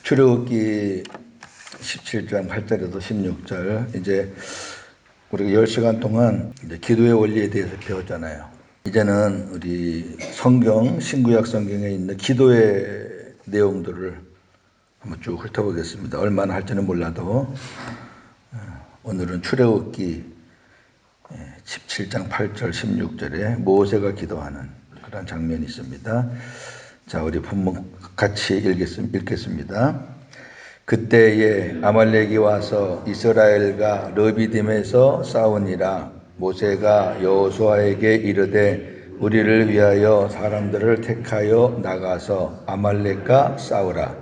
출애굽기 17장 8절에서 16절 이제 우리가 10시간 동안 이제 기도의 원리에 대해서 배웠잖아요. 이제는 우리 성경 신구약 성경에 있는 기도의 내용들을 한번 쭉 훑어보겠습니다. 얼마나 할지는 몰라도 오늘은 출애굽기 17장 8절 16절에 모세가 기도하는 그런 장면이 있습니다. 자, 우리 본문 같이 읽겠습니다. 그때에 아말렉이 와서 이스라엘과 르비딤에서 싸우니라. 모세가 여호수아에게 이르되 우리를 위하여 사람들을 택하여 나가서 아말렉과 싸우라.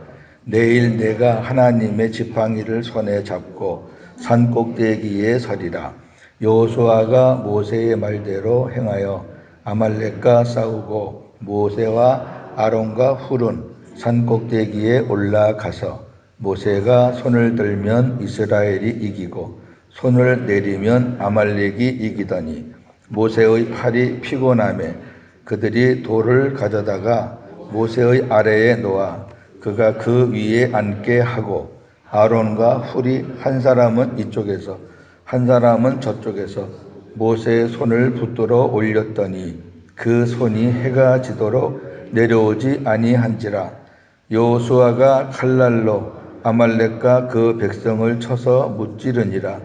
내일 내가 하나님의 지팡이를 손에 잡고 산 꼭대기에 서리라. 여호수아가 모세의 말대로 행하여 아말렉과 싸우고 모세와 아론과 훌은 산 꼭대기에 올라가서 모세가 손을 들면 이스라엘이 이기고 손을 내리면 아말렉이 이기더니 모세의 팔이 피곤하매 그들이 돌을 가져다가 모세의 아래에 놓아 그가 그 위에 앉게 하고 아론과 훌이 한 사람은 이쪽에서 한 사람은 저쪽에서 모세의 손을 붙들어 올렸더니 그 손이 해가 지도록 내려오지 아니한지라. 여호수아가 칼날로 아말렉과 그 백성을 쳐서 무찌르니라.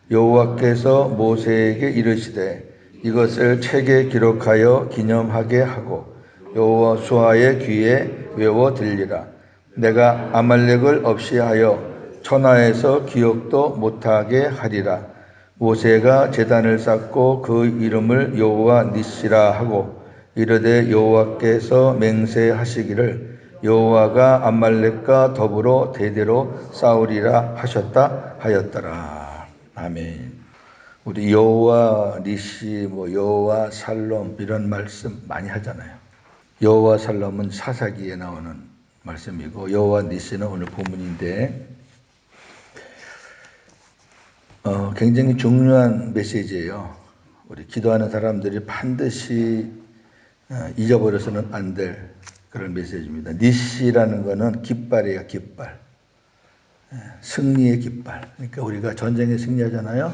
여호와께서 모세에게 이르시되 이것을 책에 기록하여 기념하게 하고 여호수아의 귀에 외워 들리라. 내가 아말렉을 없이하여 천하에서 기억도 못하게 하리라. 모세가 제단을 쌓고 그 이름을 여호와 니시라 하고 이르되 여호와께서 맹세하시기를 여호와가 아말렉과 더불어 대대로 싸우리라 하셨다 하였더라. 아멘. 우리 여호와 니시, 여호와 살롬 이런 말씀 많이 하잖아요. 여호와 살롬은 사사기에 나오는 말씀이고 여호와 니시는 오늘 본문인데 굉장히 중요한 메시지예요. 우리 기도하는 사람들이 반드시 잊어버려서는 안 될 그런 메시지입니다. 니시라는 거는 깃발이에요. 깃발. 승리의 깃발. 그러니까 우리가 전쟁에 승리하잖아요.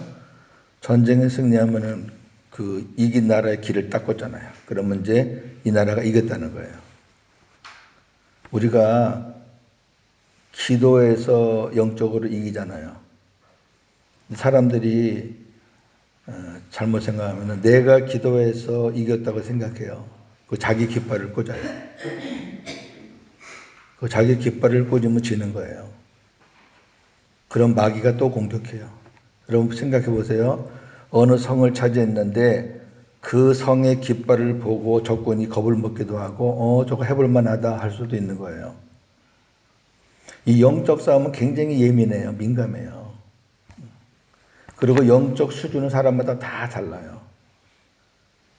전쟁에 승리하면은 그 이긴 나라의 길을 닦았잖아요. 그러면 이제 이 나라가 이겼다는 거예요. 우리가 기도에서 영적으로 이기잖아요. 사람들이 잘못 생각하면 내가 기도해서 이겼다고 생각해요. 그 자기 깃발을 꽂아요. 그 자기 깃발을 꽂으면 지는 거예요. 그럼 마귀가 또 공격해요. 여러분 생각해 보세요. 어느 성을 차지했는데 그 성의 깃발을 보고 적군이 겁을 먹기도 하고 저거 해볼 만하다 할 수도 있는 거예요. 이 영적 싸움은 굉장히 예민해요. 민감해요. 그리고 영적 수준은 사람마다 다 달라요.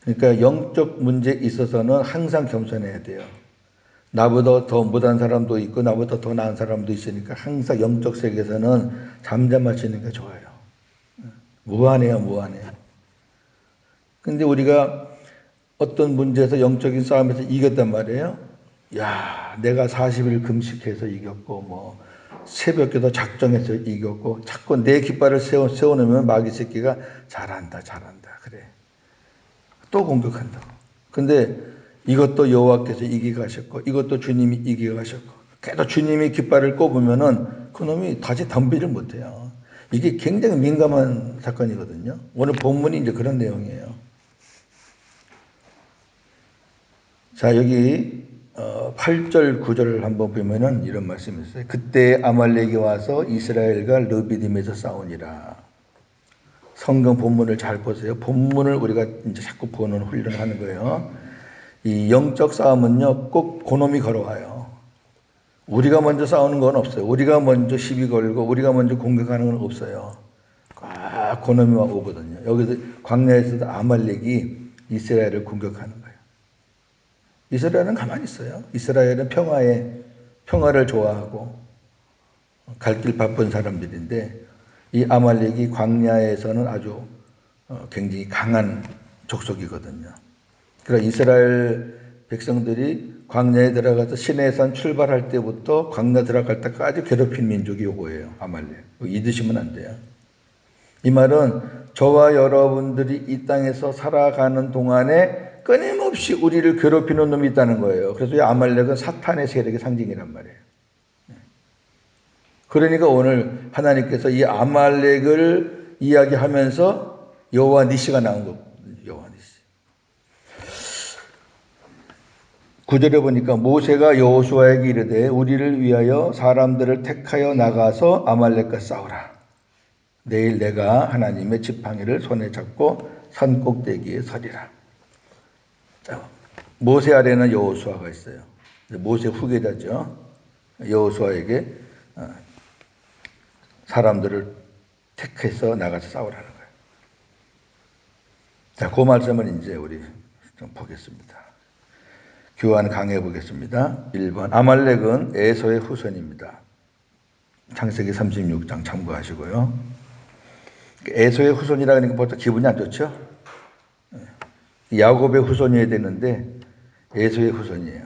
그러니까 영적 문제에 있어서는 항상 겸손해야 돼요. 나보다 더 못한 사람도 있고 나보다 더 나은 사람도 있으니까 항상 영적 세계에서는 잠잠하시는 게 좋아요. 무한해요. 무한해요. 근데 우리가 어떤 문제에서 영적인 싸움에서 이겼단 말이에요. 야, 내가 40일 금식해서 이겼고 새벽기도 작정해서 이겼고 자꾸 내 깃발을 세워놓으면 마귀 새끼가 잘한다 그래. 또 공격한다고. 근데 이것도 여호와께서 이기게 하셨고 이것도 주님이 이기게 하셨고 계속 주님이 깃발을 꼽으면은 그놈이 다시 덤비를 못해요. 이게 굉장히 민감한 사건이거든요. 오늘 본문이 이제 그런 내용이에요. 자, 여기 8절 9절을 한번 보면은 이런 말씀이 있어요. 그때 아말렉이 와서 이스라엘과 르비딤에서 싸우니라. 성경 본문을 잘 보세요. 본문을 우리가 이제 자꾸 보는 훈련을 하는 거예요. 이 영적 싸움은요, 꼭 그놈이 걸어와요. 우리가 먼저 싸우는 건 없어요. 우리가 먼저 시비 걸고 우리가 먼저 공격하는 건 없어요. 꼭 그놈이 오거든요. 여기서 광야에서도 아말렉이 이스라엘을 공격하는 거예요. 이스라엘은 가만히 있어요. 이스라엘은 평화를 좋아하고 갈 길 바쁜 사람들인데 이 아말렉이 광야에서는 아주 굉장히 강한 족속이거든요. 그러니까 이스라엘 백성들이 광야에 들어가서 시내산 출발할 때부터 광야 들어갈 때까지 괴롭힌 민족이 요거예요. 아말렉. 잊으시면 안 돼요. 이 말은 저와 여러분들이 이 땅에서 살아가는 동안에 끊임없이 우리를 괴롭히는 놈이 있다는 거예요. 그래서 이 아말렉은 사탄의 세력의 상징이란 말이에요. 그러니까 오늘 하나님께서 이 아말렉을 이야기하면서 여호와 니시가 나온 거거든요. 여호와 니시. 9절에 보니까 모세가 여호수아에게 이르되 우리를 위하여 사람들을 택하여 나가서 아말렉과 싸우라. 내일 내가 하나님의 지팡이를 손에 잡고 산 꼭대기에 서리라. 자, 모세 아래는 여호수아가 있어요. 모세 후계자죠. 여호수아에게 사람들을 택해서 나가서 싸우라는 거예요. 자, 그 말씀을 이제 우리 좀 보겠습니다. 교환 강해 보겠습니다. 1번 아말렉은 에서의 후손입니다. 창세기 36장 참고하시고요. 에서의 후손이라 그러니까 보통 기분이 안 좋죠? 야곱의 후손이어야 되는데 에서의 후손이에요.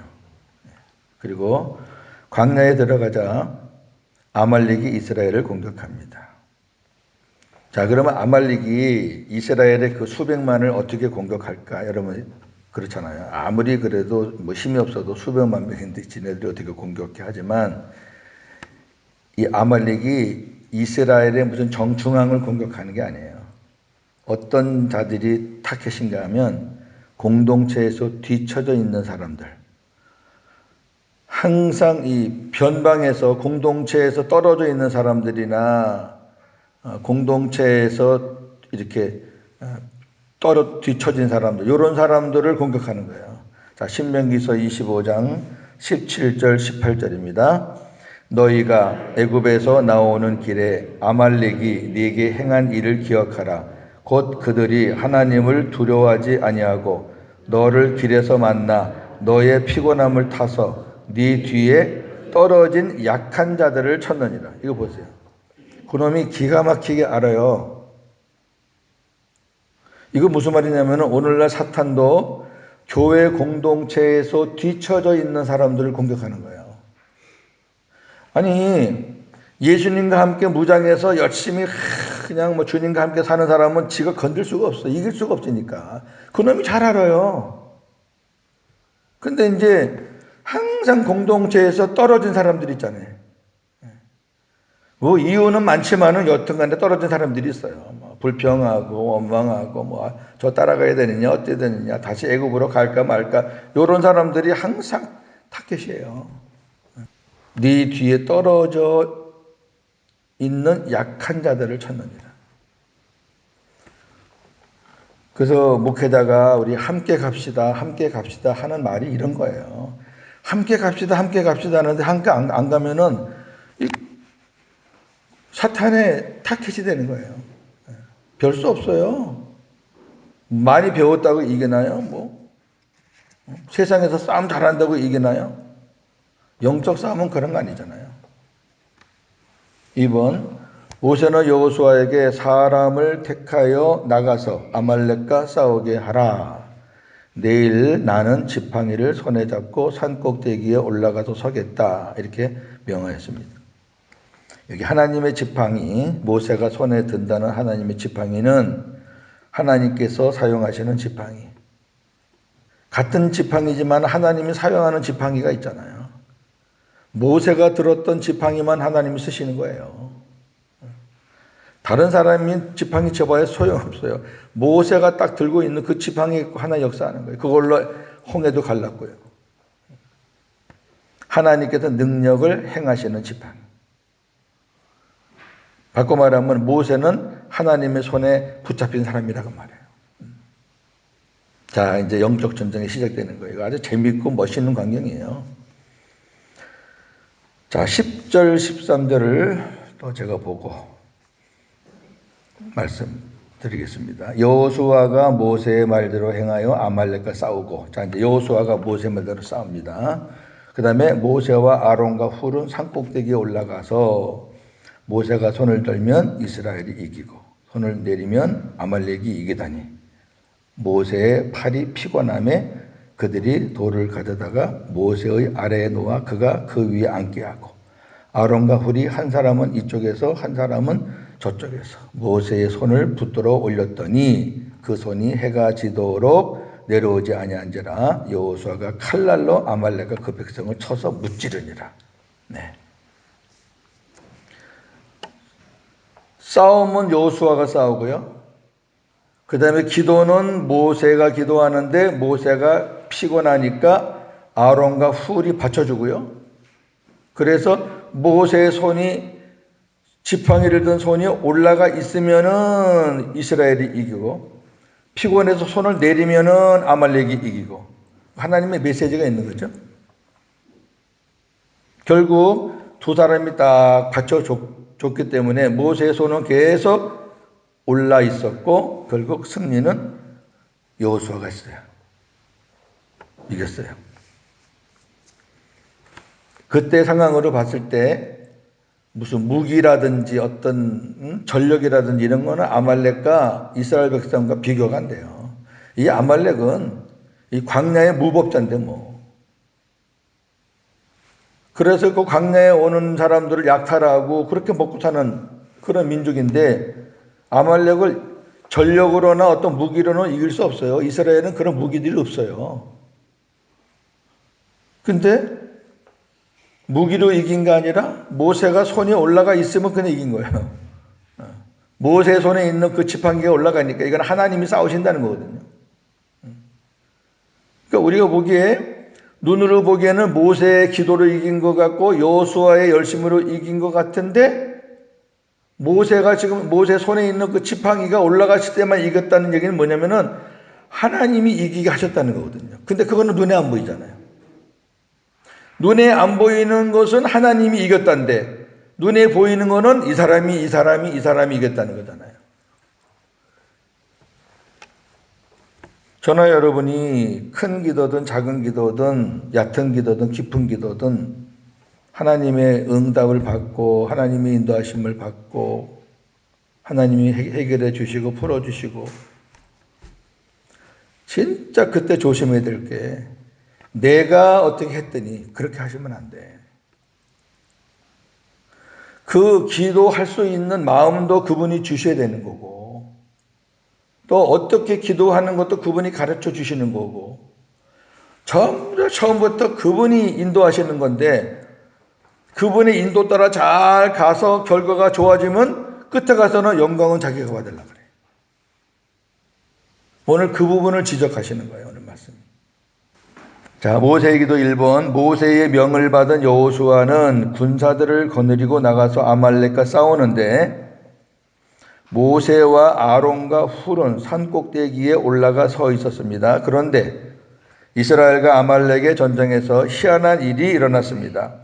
그리고 광야에 들어가자 아말렉이 이스라엘을 공격합니다. 자, 그러면 아말렉이 이스라엘의 그 수백만을 어떻게 공격할까? 여러분 그렇잖아요. 아무리 그래도 뭐 힘이 없어도 수백만 명인데 지네들이 어떻게 공격해 하지만 이 아말렉이 이스라엘의 무슨 정중앙을 공격하는 게 아니에요. 어떤 자들이 타겟인가 하면 공동체에서 뒤처져 있는 사람들. 항상 이 변방에서 공동체에서 떨어져 있는 사람들이나 공동체에서 이렇게 뒤처진 사람들, 이런 사람들을 공격하는 거예요. 자, 신명기서 25장 17절 18절입니다. 너희가 애굽에서 나오는 길에 아말렉이 네게 행한 일을 기억하라. 곧 그들이 하나님을 두려워하지 아니하고 너를 길에서 만나 너의 피곤함을 타서 네 뒤에 떨어진 약한 자들을 쳤느니라. 이거 보세요. 그놈이 기가 막히게 알아요. 이거 무슨 말이냐면 오늘날 사탄도 교회 공동체에서 뒤처져 있는 사람들을 공격하는 거예요. 아니 예수님과 함께 무장해서 열심히 그냥 뭐 주님과 함께 사는 사람은 지가 건들 수가 없어. 이길 수가 없으니까. 그놈이 잘 알아요. 근데 이제 항상 공동체에서 떨어진 사람들 있잖아요. 뭐 이유는 많지만은 여튼간에 떨어진 사람들이 있어요. 뭐 불평하고 원망하고 뭐 저 따라가야 되느냐 어떻게 되느냐 다시 애굽으로 갈까 말까 이런 사람들이 항상 타겟이에요. 네 뒤에 떨어져 있는 약한 자들을 찾느니라. 그래서 목회자가 우리 함께 갑시다 하는 말이 이런 거예요. 함께 갑시다 하는데 함께 안 가면은 사탄의 타켓이 되는 거예요. 별 수 없어요. 많이 배웠다고 이기나요? 뭐 세상에서 싸움 잘한다고 이기나요? 영적 싸움은 그런 거 아니잖아요. 2번 모세는 여호수아에게 사람을 택하여 나가서 아말렉과 싸우게 하라. 내일 나는 지팡이를 손에 잡고 산 꼭대기에 올라가서 서겠다. 이렇게 명하였습니다. 여기 하나님의 지팡이, 모세가 손에 든다는 하나님의 지팡이는 하나님께서 사용하시는 지팡이. 같은 지팡이지만 하나님이 사용하는 지팡이가 있잖아요. 모세가 들었던 지팡이만 하나님이 쓰시는 거예요. 다른 사람이 지팡이 쳐봐야 소용없어요. 모세가 딱 들고 있는 그 지팡이 하나 역사하는 거예요. 그걸로 홍해도 갈랐고요. 하나님께서 능력을 행하시는 지팡이. 바꿔 말하면 모세는 하나님의 손에 붙잡힌 사람이라고 말해요. 자, 이제 영적 전쟁이 시작되는 거예요. 아주 재밌고 멋있는 광경이에요. 자, 10절, 13절을 또 제가 보고 말씀드리겠습니다. 여호수아가 모세의 말대로 행하여 아말렉과 싸우고, 자, 이제 여호수아가 모세 말대로 싸웁니다. 그 다음에 모세와 아론과 훌은 산꼭대기에 올라가서 모세가 손을 들면 이스라엘이 이기고 손을 내리면 아말렉이 이기다니 모세의 팔이 피곤함에 그들이 돌을 가져다가 모세의 아래에 놓아 그가 그 위에 앉게 하고 아론과 훌이 한 사람은 이쪽에서 한 사람은 저쪽에서 모세의 손을 붙들어 올렸더니 그 손이 해가 지도록 내려오지 아니한지라 여호수아가 칼날로 아말렉과 그 백성을 쳐서 무찌르니라. 네. 싸움은 여호수아가 싸우고요. 그 다음에 기도는 모세가 기도하는데 모세가 피곤하니까 아론과 훌이 받쳐주고요. 그래서 모세의 손이 지팡이를 든 손이 올라가 있으면은 이스라엘이 이기고 피곤해서 손을 내리면은 아말렉이 이기고 하나님의 메시지가 있는 거죠. 결국 두 사람이 딱 받쳐줬기 때문에 모세의 손은 계속 올라 있었고 결국 승리는 여호수아가 했어요. 이겼어요. 그때 상황으로 봤을 때 무슨 무기라든지 어떤 전력이라든지 이런 거는 아말렉과 이스라엘 백성과 비교가 안 돼요. 이 아말렉은 이 광야의 무법자인데 뭐. 그래서 그 광야에 오는 사람들을 약탈하고 그렇게 먹고 사는 그런 민족인데 아말렉을 전력으로나 어떤 무기로는 이길 수 없어요. 이스라엘은 그런 무기들이 없어요. 근데 무기로 이긴 게 아니라 모세가 손이 올라가 있으면 그냥 이긴 거예요. 모세 손에 있는 그 지팡이가 올라가니까 이건 하나님이 싸우신다는 거거든요. 그러니까 우리가 보기에 눈으로 보기에는 모세의 기도로 이긴 것 같고 여호수아의 열심으로 이긴 것 같은데 모세가 지금 모세 손에 있는 그 지팡이가 올라갔을 때만 이겼다는 얘기는 뭐냐면은 하나님이 이기게 하셨다는 거거든요. 근데 그거는 눈에 안 보이잖아요. 눈에 안 보이는 것은 하나님이 이겼다는데 눈에 보이는 거는 이 사람이 이겼다는 거잖아요. 저나 여러분이 큰 기도든 작은 기도든 얕은 기도든 깊은 기도든 하나님의 응답을 받고 하나님의 인도하심을 받고 하나님이 해결해 주시고 풀어주시고 진짜 그때 조심해야 될 게 내가 어떻게 했더니 그렇게 하시면 안 돼. 그 기도할 수 있는 마음도 그분이 주셔야 되는 거고 또 어떻게 기도하는 것도 그분이 가르쳐 주시는 거고 처음부터 그분이 인도하시는 건데 그분의 인도 따라 잘 가서 결과가 좋아지면 끝에 가서는 영광은 자기가 받으려고 그래. 오늘 그 부분을 지적하시는 거예요. 오늘 말씀. 자, 모세의 기도 1번. 모세의 명을 받은 여호수아는 군사들을 거느리고 나가서 아말렉과 싸우는데 모세와 아론과 훌은 산 꼭대기에 올라가 서 있었습니다. 그런데 이스라엘과 아말렉의 전쟁에서 희한한 일이 일어났습니다.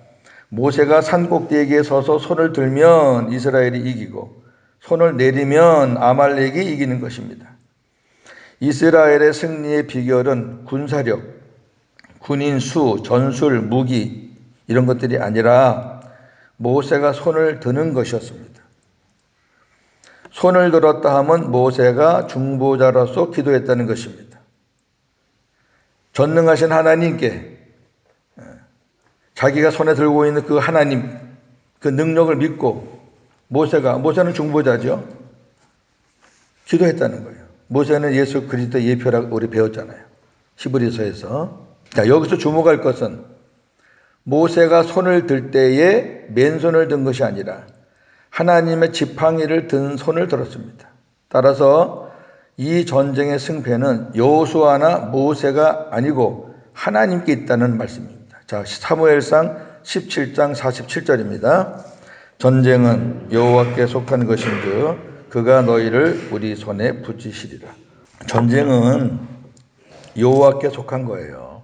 모세가 산 꼭대기에 서서 손을 들면 이스라엘이 이기고 손을 내리면 아말렉이 이기는 것입니다. 이스라엘의 승리의 비결은 군사력, 군인 수, 전술, 무기 이런 것들이 아니라 모세가 손을 드는 것이었습니다. 손을 들었다 하면 모세가 중보자로서 기도했다는 것입니다. 전능하신 하나님께 자기가 손에 들고 있는 그 하나님, 그 능력을 믿고 모세는 중보자죠. 기도했다는 거예요. 모세는 예수 그리스도 예표라고 우리 배웠잖아요. 히브리서에서. 자, 여기서 주목할 것은 모세가 손을 들 때에 맨손을 든 것이 아니라 하나님의 지팡이를 든 손을 들었습니다. 따라서 이 전쟁의 승패는 여호수아나 모세가 아니고 하나님께 있다는 말씀입니다. 자, 사무엘상 17장 47절입니다. 전쟁은 여호와께 속한 것인즉 그가 너희를 우리 손에 붙이시리라. 전쟁은 여호와께 속한 거예요.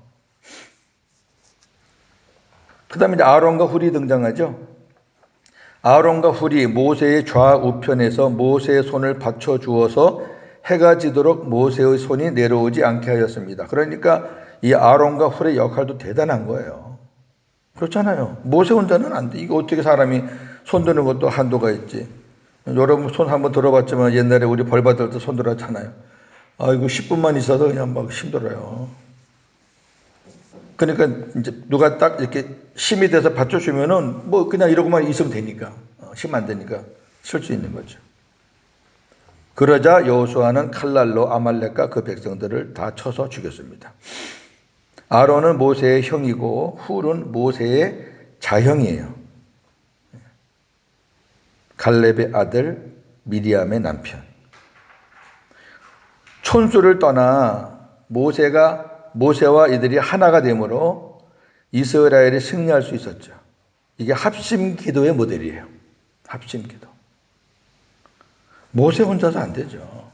그 다음에 이제 아론과 훌이 등장하죠. 아론과 훌이 모세의 좌우편에서 모세의 손을 받쳐 주어서 해가 지도록 모세의 손이 내려오지 않게 하였습니다. 그러니까 이 아론과 훌의 역할도 대단한 거예요. 그렇잖아요. 모세 혼자는 안 돼. 이거 어떻게 사람이 손 드는 것도 한도가 있지. 여러분 손 한번 들어봤지만 옛날에 우리 벌 받을 때 손 들었잖아요. 아이고 10분만 있어도 그냥 막 힘들어요. 그러니까 이제 누가 딱 이렇게 힘이 돼서 받쳐주면은 뭐 그냥 이러고만 있으면 되니까 힘 안 되니까 쓸 수 있는 거죠. 그러자 여호수아는 칼날로 아말렉과 그 백성들을 다 쳐서 죽였습니다. 아론은 모세의 형이고 훌은 모세의 자형이에요. 갈렙의 아들 미리암의 남편. 촌수를 떠나 모세와 이들이 하나가 되므로 이스라엘이 승리할 수 있었죠. 이게 합심기도의 모델이에요. 합심기도. 모세 혼자서 안 되죠.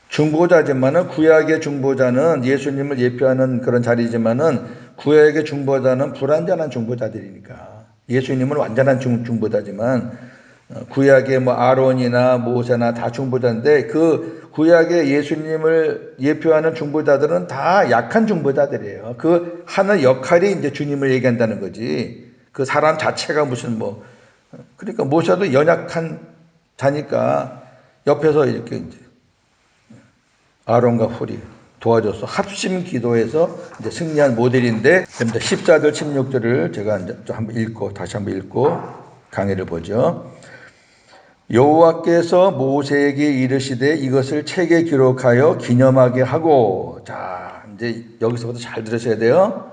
중보자지만은 구약의 중보자는 예수님을 예표하는 그런 자리지만은 구약의 중보자는 불완전한 중보자들이니까 예수님은 완전한 중보자지만 구약의 뭐 아론이나 모세나 다 중보자인데 그 구약의 예수님을 예표하는 중보자들은 다 약한 중보자들이에요. 그 하는 역할이 이제 주님을 얘기한다는 거지. 그 사람 자체가 무슨 뭐 그러니까 모세도 연약한 자니까 옆에서 이렇게 이제 아론과 훌이 도와줘서 합심 기도해서 이제 승리한 모델인데 14절 16절을 제가 이제 다시 한번 읽고 강의를 보죠. 여호와께서 모세에게 이르시되 이것을 책에 기록하여 기념하게 하고 자 이제 여기서부터 잘 들으셔야 돼요.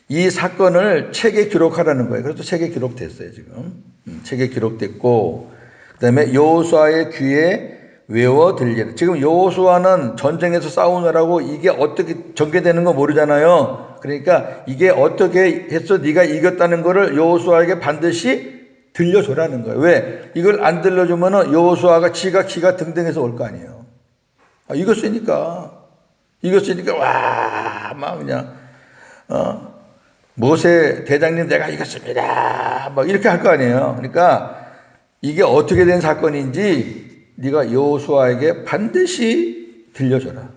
이 사건을 책에 기록하라는 거예요. 그래서 책에 기록됐어요 지금. 책에 기록됐고 그다음에 여호수아의 귀에 외워 들리라. 지금 여호수아는 전쟁에서 싸우느라고 이게 어떻게 전개되는 거 모르잖아요. 그러니까 이게 어떻게 해서 네가 이겼다는 거를 여호수아에게 반드시 들려줘라는 거예요. 왜? 이걸 안 들려주면은 여호수아가 지가 기가 등등해서 올 거 아니에요. 이겼으니까 와 막 그냥 모세 대장님 내가 이겼습니다. 막 이렇게 할 거 아니에요. 그러니까 이게 어떻게 된 사건인지 네가 여호수아에게 반드시 들려줘라.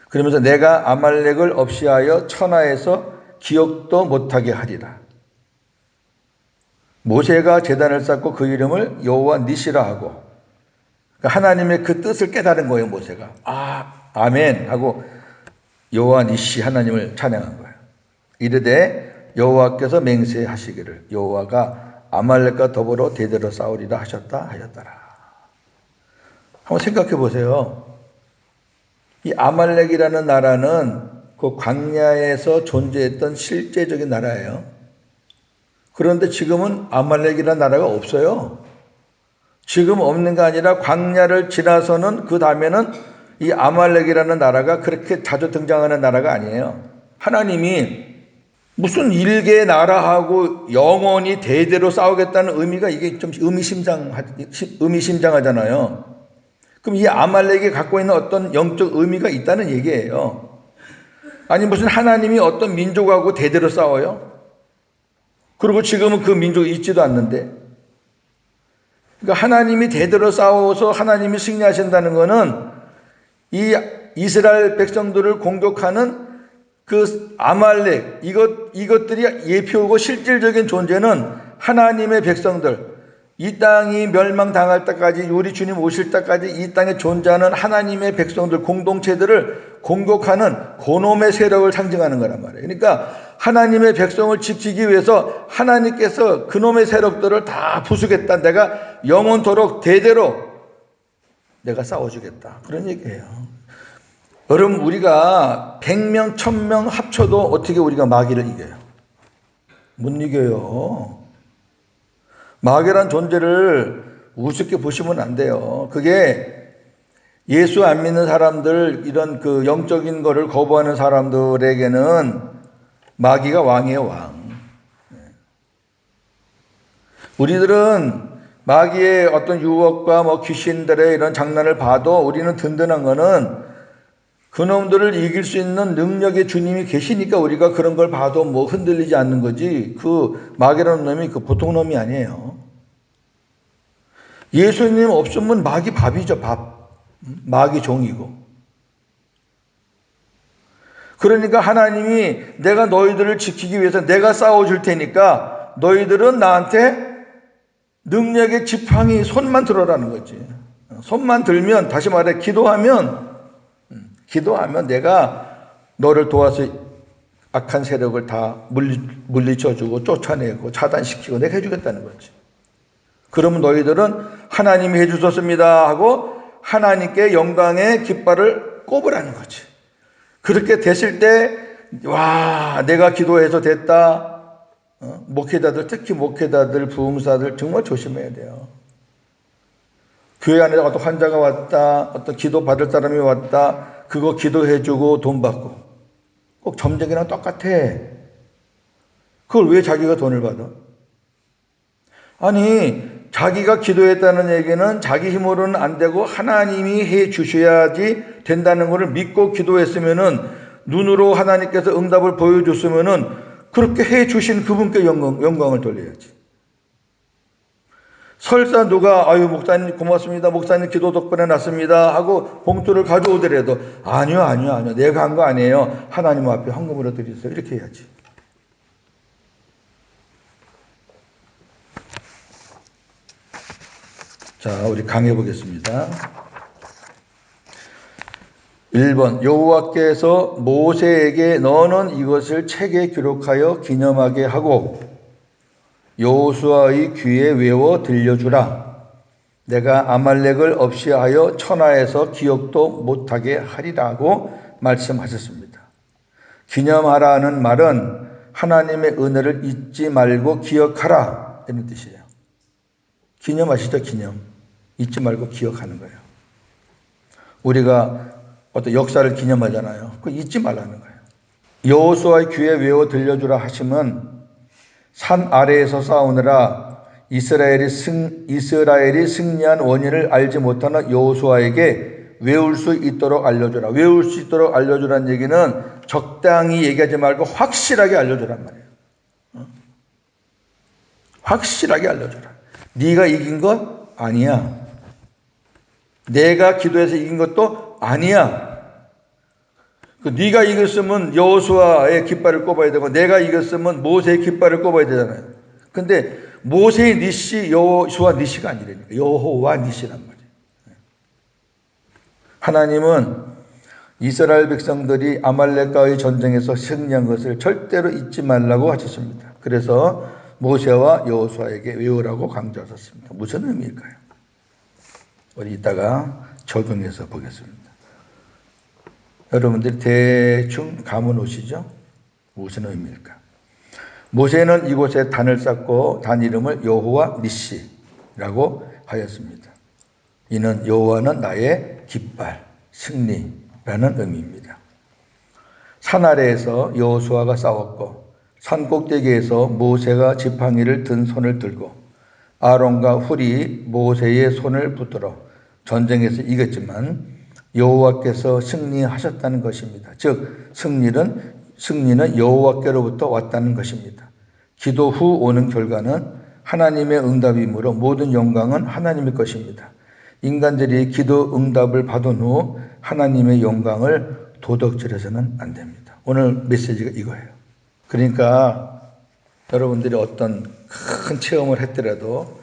그러면서 내가 아말렉을 없이하여 천하에서 기억도 못하게 하리라. 모세가 제단을 쌓고 그 이름을 여호와 니시라 하고 하나님의 그 뜻을 깨달은 거예요. 모세가 아멘 하고 여호와 니시 하나님을 찬양한 거예요. 이르되 여호와께서 맹세하시기를 여호와가 아말렉과 더불어 대대로 싸우리라 하였더라. 한번 생각해 보세요. 이 아말렉이라는 나라는 그 광야에서 존재했던 실제적인 나라예요. 그런데 지금은 아말렉이라는 나라가 없어요. 지금 없는 게 아니라 광야를 지나서는 그 다음에는 이 아말렉이라는 나라가 그렇게 자주 등장하는 나라가 아니에요. 하나님이 무슨 일개 나라하고 영원히 대대로 싸우겠다는 의미가 이게 좀 의미심장하잖아요. 그럼 이 아말렉이 갖고 있는 어떤 영적 의미가 있다는 얘기예요. 아니 무슨 하나님이 어떤 민족하고 대대로 싸워요? 그리고 지금은 그 민족이 있지도 않는데. 그러니까 하나님이 대대로 싸워서 하나님이 승리하신다는 것은 이 이스라엘 백성들을 공격하는 그 아말렉 이것들이 예표고 실질적인 존재는 하나님의 백성들 이 땅이 멸망당할 때까지 우리 주님 오실 때까지 이 땅에 존재하는 하나님의 백성들 공동체들을 공격하는 그놈의 세력을 상징하는 거란 말이에요. 그러니까 하나님의 백성을 지키기 위해서 하나님께서 그놈의 세력들을 다 부수겠다. 내가 영원토록 대대로 내가 싸워주겠다. 그런 얘기예요. 여러분 우리가 100명 1000명 합쳐도 어떻게 우리가 마귀를 이겨요? 못 이겨요. 마귀란 존재를 우습게 보시면 안 돼요. 그게 예수 안 믿는 사람들 이런 그 영적인 거를 거부하는 사람들에게는 마귀가 왕이에요. 왕. 우리들은 마귀의 어떤 유혹과 뭐 귀신들의 이런 장난을 봐도 우리는 든든한 거는 그놈들을 이길 수 있는 능력의 주님이 계시니까 우리가 그런 걸 봐도 뭐 흔들리지 않는 거지. 그 마귀라는 놈이 그 보통 놈이 아니에요. 예수님 없으면 마귀 밥이죠, 밥. 마귀 종이고. 그러니까 하나님이 내가 너희들을 지키기 위해서 내가 싸워줄 테니까 너희들은 나한테 능력의 지팡이 손만 들어라는 거지. 손만 들면 다시 말해 기도하면 내가 너를 도와서 악한 세력을 다 물리쳐주고 쫓아내고 차단시키고 내가 해주겠다는 거지. 그러면 너희들은 하나님이 해주셨습니다 하고 하나님께 영광의 깃발을 꼽으라는 거지. 그렇게 됐을 때 와, 내가 기도해서 됐다. 목회자들, 특히 목회자들, 부흥사들 정말 조심해야 돼요. 교회 안에 어떤 환자가 왔다, 어떤 기도 받을 사람이 왔다, 그거 기도해주고 돈 받고. 꼭 점쟁이랑 똑같아. 그걸 왜 자기가 돈을 받아? 아니, 자기가 기도했다는 얘기는 자기 힘으로는 안 되고 하나님이 해 주셔야지 된다는 것을 믿고 기도했으면은 눈으로 하나님께서 응답을 보여줬으면은 그렇게 해 주신 그분께 영광을 돌려야지. 설사 누가 아유 목사님 고맙습니다. 목사님 기도 덕분에 났습니다 하고 봉투를 가져오더라도 아니요. 내가 한 거 아니에요. 하나님 앞에 헌금으로 드리세요. 이렇게 해야지. 자, 우리 강해 보겠습니다. 1번 여호와께서 모세에게 너는 이것을 책에 기록하여 기념하게 하고 여호수아의 귀에 외워 들려주라. 내가 아말렉을 없이 하여 천하에서 기억도 못하게 하리라고 말씀하셨습니다. 기념하라는 말은 하나님의 은혜를 잊지 말고 기억하라 이런 뜻이에요. 기념하시죠? 기념. 잊지 말고 기억하는 거예요. 우리가 어떤 역사를 기념하잖아요. 그거 잊지 말라는 거예요. 여호수아의 귀에 외워 들려주라 하시면 산 아래에서 싸우느라 이스라엘이 승리한 원인을 알지 못하는 여호수아에게 외울 수 있도록 알려주라. 외울 수 있도록 알려주라는 얘기는 적당히 얘기하지 말고 확실하게 알려주란 말이에요. 확실하게 알려주라. 네가 이긴 것 아니야. 내가 기도해서 이긴 것도 아니야. 네가 이겼으면 여호수아의 깃발을 꼽아야 되고 내가 이겼으면 모세의 깃발을 꼽아야 되잖아요. 근데 모세의 니시 여호수아 니시가 아니라니까. 여호와 니시란 말이에요. 하나님은 이스라엘 백성들이 아말렉과의 전쟁에서 승리한 것을 절대로 잊지 말라고 하셨습니다. 그래서 모세와 여호수아에게 외우라고 강조하셨습니다. 무슨 의미일까요? 우리 이따가 적용해서 보겠습니다. 여러분들이 대충 감은 오시죠? 무슨 의미일까? 모세는 이곳에 단을 쌓고 단 이름을 여호와 니시라고 하였습니다. 이는 여호와는 나의 깃발, 승리라는 의미입니다. 산 아래에서 여호수아가 싸웠고 산 꼭대기에서 모세가 지팡이를 든 손을 들고 아론과 훌이 모세의 손을 붙들어 전쟁에서 이겼지만 여호와께서 승리하셨다는 것입니다. 즉 승리는 여호와께로부터 왔다는 것입니다. 기도 후 오는 결과는 하나님의 응답이므로 모든 영광은 하나님의 것입니다. 인간들이 기도 응답을 받은 후 하나님의 영광을 도덕질해서는 안 됩니다. 오늘 메시지가 이거예요. 그러니까 여러분들이 어떤 큰 체험을 했더라도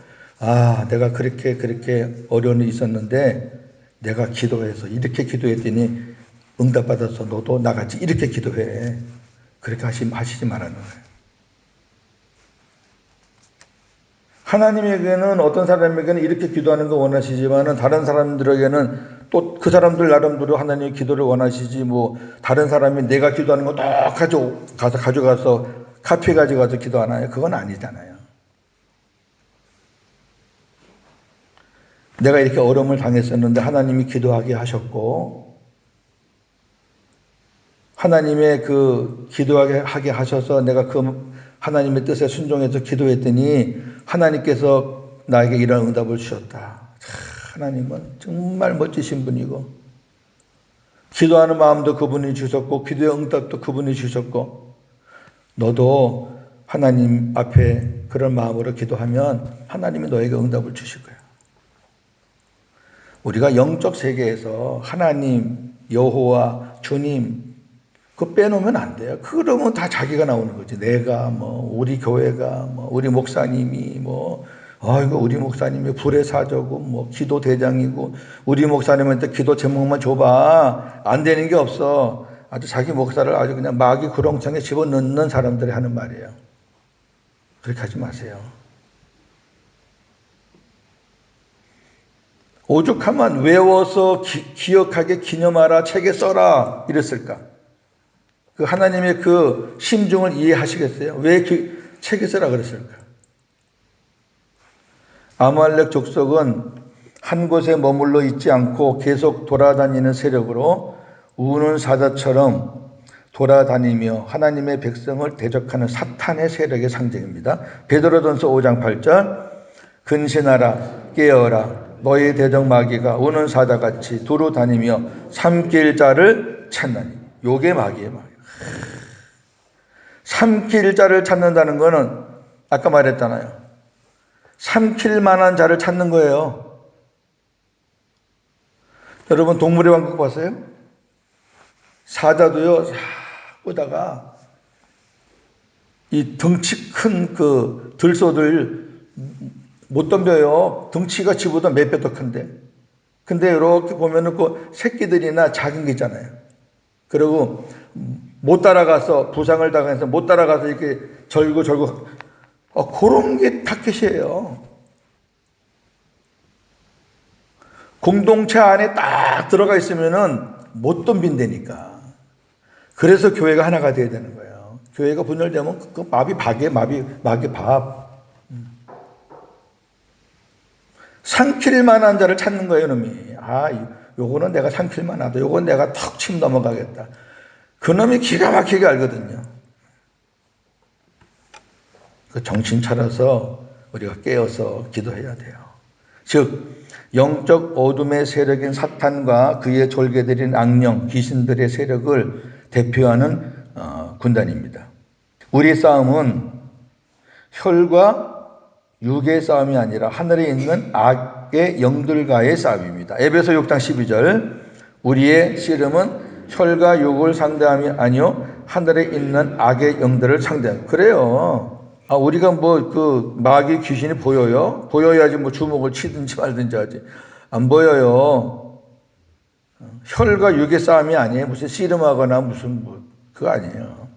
내가 그렇게 어려움이 있었는데 내가 기도해서 이렇게 기도했더니 응답받아서 너도 나같이 이렇게 기도해. 그렇게 하시지 말라는 거예요. 하나님에게는 어떤 사람에게는 이렇게 기도하는 거 원하시지만은 다른 사람들에게는 또 그 사람들 나름대로 하나님의 기도를 원하시지 다른 사람이 내가 기도하는 거 똑같이 가져가서 카피해 가져가서 기도하나요? 그건 아니잖아요. 내가 이렇게 어려움을 당했었는데 하나님이 기도하게 하셨고 하나님의 그 기도하게 하셔서 내가 그 하나님의 뜻에 순종해서 기도했더니 하나님께서 나에게 이런 응답을 주셨다. 하나님은 정말 멋지신 분이고 기도하는 마음도 그분이 주셨고 기도의 응답도 그분이 주셨고 너도 하나님 앞에 그런 마음으로 기도하면 하나님이 너에게 응답을 주실 거야. 우리가 영적 세계에서 하나님, 여호와, 주님 그거 빼놓으면 안 돼요. 그러면 다 자기가 나오는 거지. 내가 우리 교회가 우리 목사님이 우리 목사님이 불의 사저고 기도 대장이고 우리 목사님한테 기도 제목만 줘봐. 안 되는 게 없어. 아주 자기 목사를 아주 그냥 마귀 구렁텅이에 집어넣는 사람들이 하는 말이에요. 그렇게 하지 마세요. 오죽하면 외워서 기억하게 기념하라, 책에 써라 이랬을까? 그 하나님의 그 심중을 이해하시겠어요? 왜 책에 써라 그랬을까? 아말렉 족속은 한 곳에 머물러 있지 않고 계속 돌아다니는 세력으로 우는 사자처럼 돌아다니며 하나님의 백성을 대적하는 사탄의 세력의 상징입니다. 베드로전서 5장 8절 근신하라 깨어라 너희 대적 마귀가 우는 사자같이 두루 다니며 삼킬 자를 찾나니. 요게 마귀예요. 마귀. 삼킬 자를 찾는다는 거는 아까 말했잖아요. 삼킬 만한 자를 찾는 거예요. 여러분 동물의 왕국 봤어요? 사자도요 싹 보다가 이 덩치 큰 그 들소들 못 덤벼요. 덩치가 지보다 몇 배 더 큰데. 근데 이렇게 보면은 그 새끼들이나 작은 게 있잖아요. 그리고 못 따라가서 부상을 당해서 못 따라가서 이렇게 절고 그런 게 타켓이에요. 공동체 안에 딱 들어가 있으면은 못 덤빈다니까. 그래서 교회가 하나가 돼야 되는 거예요. 교회가 분열되면 그 마귀 밥. 삼킬 만한 자를 찾는 거예요, 놈이. 요거는 내가 삼킬 만하다. 요건 내가 턱 침 넘어가겠다. 그 놈이 기가 막히게 알거든요. 그 정신 차려서 우리가 깨어서 기도해야 돼요. 즉, 영적 어둠의 세력인 사탄과 그의 졸개들인 악령, 귀신들의 세력을 대표하는 군단입니다. 우리 싸움은 혈과 육의 싸움이 아니라 하늘에 있는 악의 영들과의 싸움입니다. 에베소 6장 12절 우리의 씨름은 혈과 육을 상대함이 아니요 하늘에 있는 악의 영들을 상대함. 그래요. 우리가 그 마귀 귀신이 보여요? 보여야지 주먹을 치든지 말든지 하지. 안 보여요. 혈과 육의 싸움이 아니에요. 무슨 씨름하거나 그거 아니에요.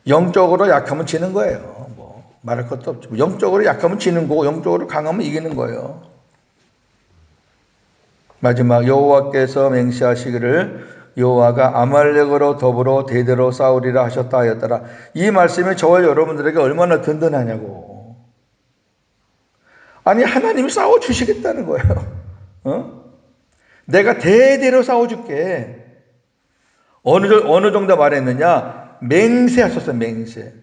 영적으로 약하면 지는 거예요. 말할 것도 없죠. 영적으로 약하면 지는 거고 영적으로 강하면 이기는 거예요. 마지막 여호와께서 맹세하시기를 여호와가 아말렉으로 더불어 대대로 싸우리라 하셨다 하였더라. 이 말씀이 저와 여러분들에게 얼마나 든든하냐고. 아니 하나님이 싸워주시겠다는 거예요. 내가 대대로 싸워줄게. 어느 정도 말했느냐. 맹세하셨어요. 맹세.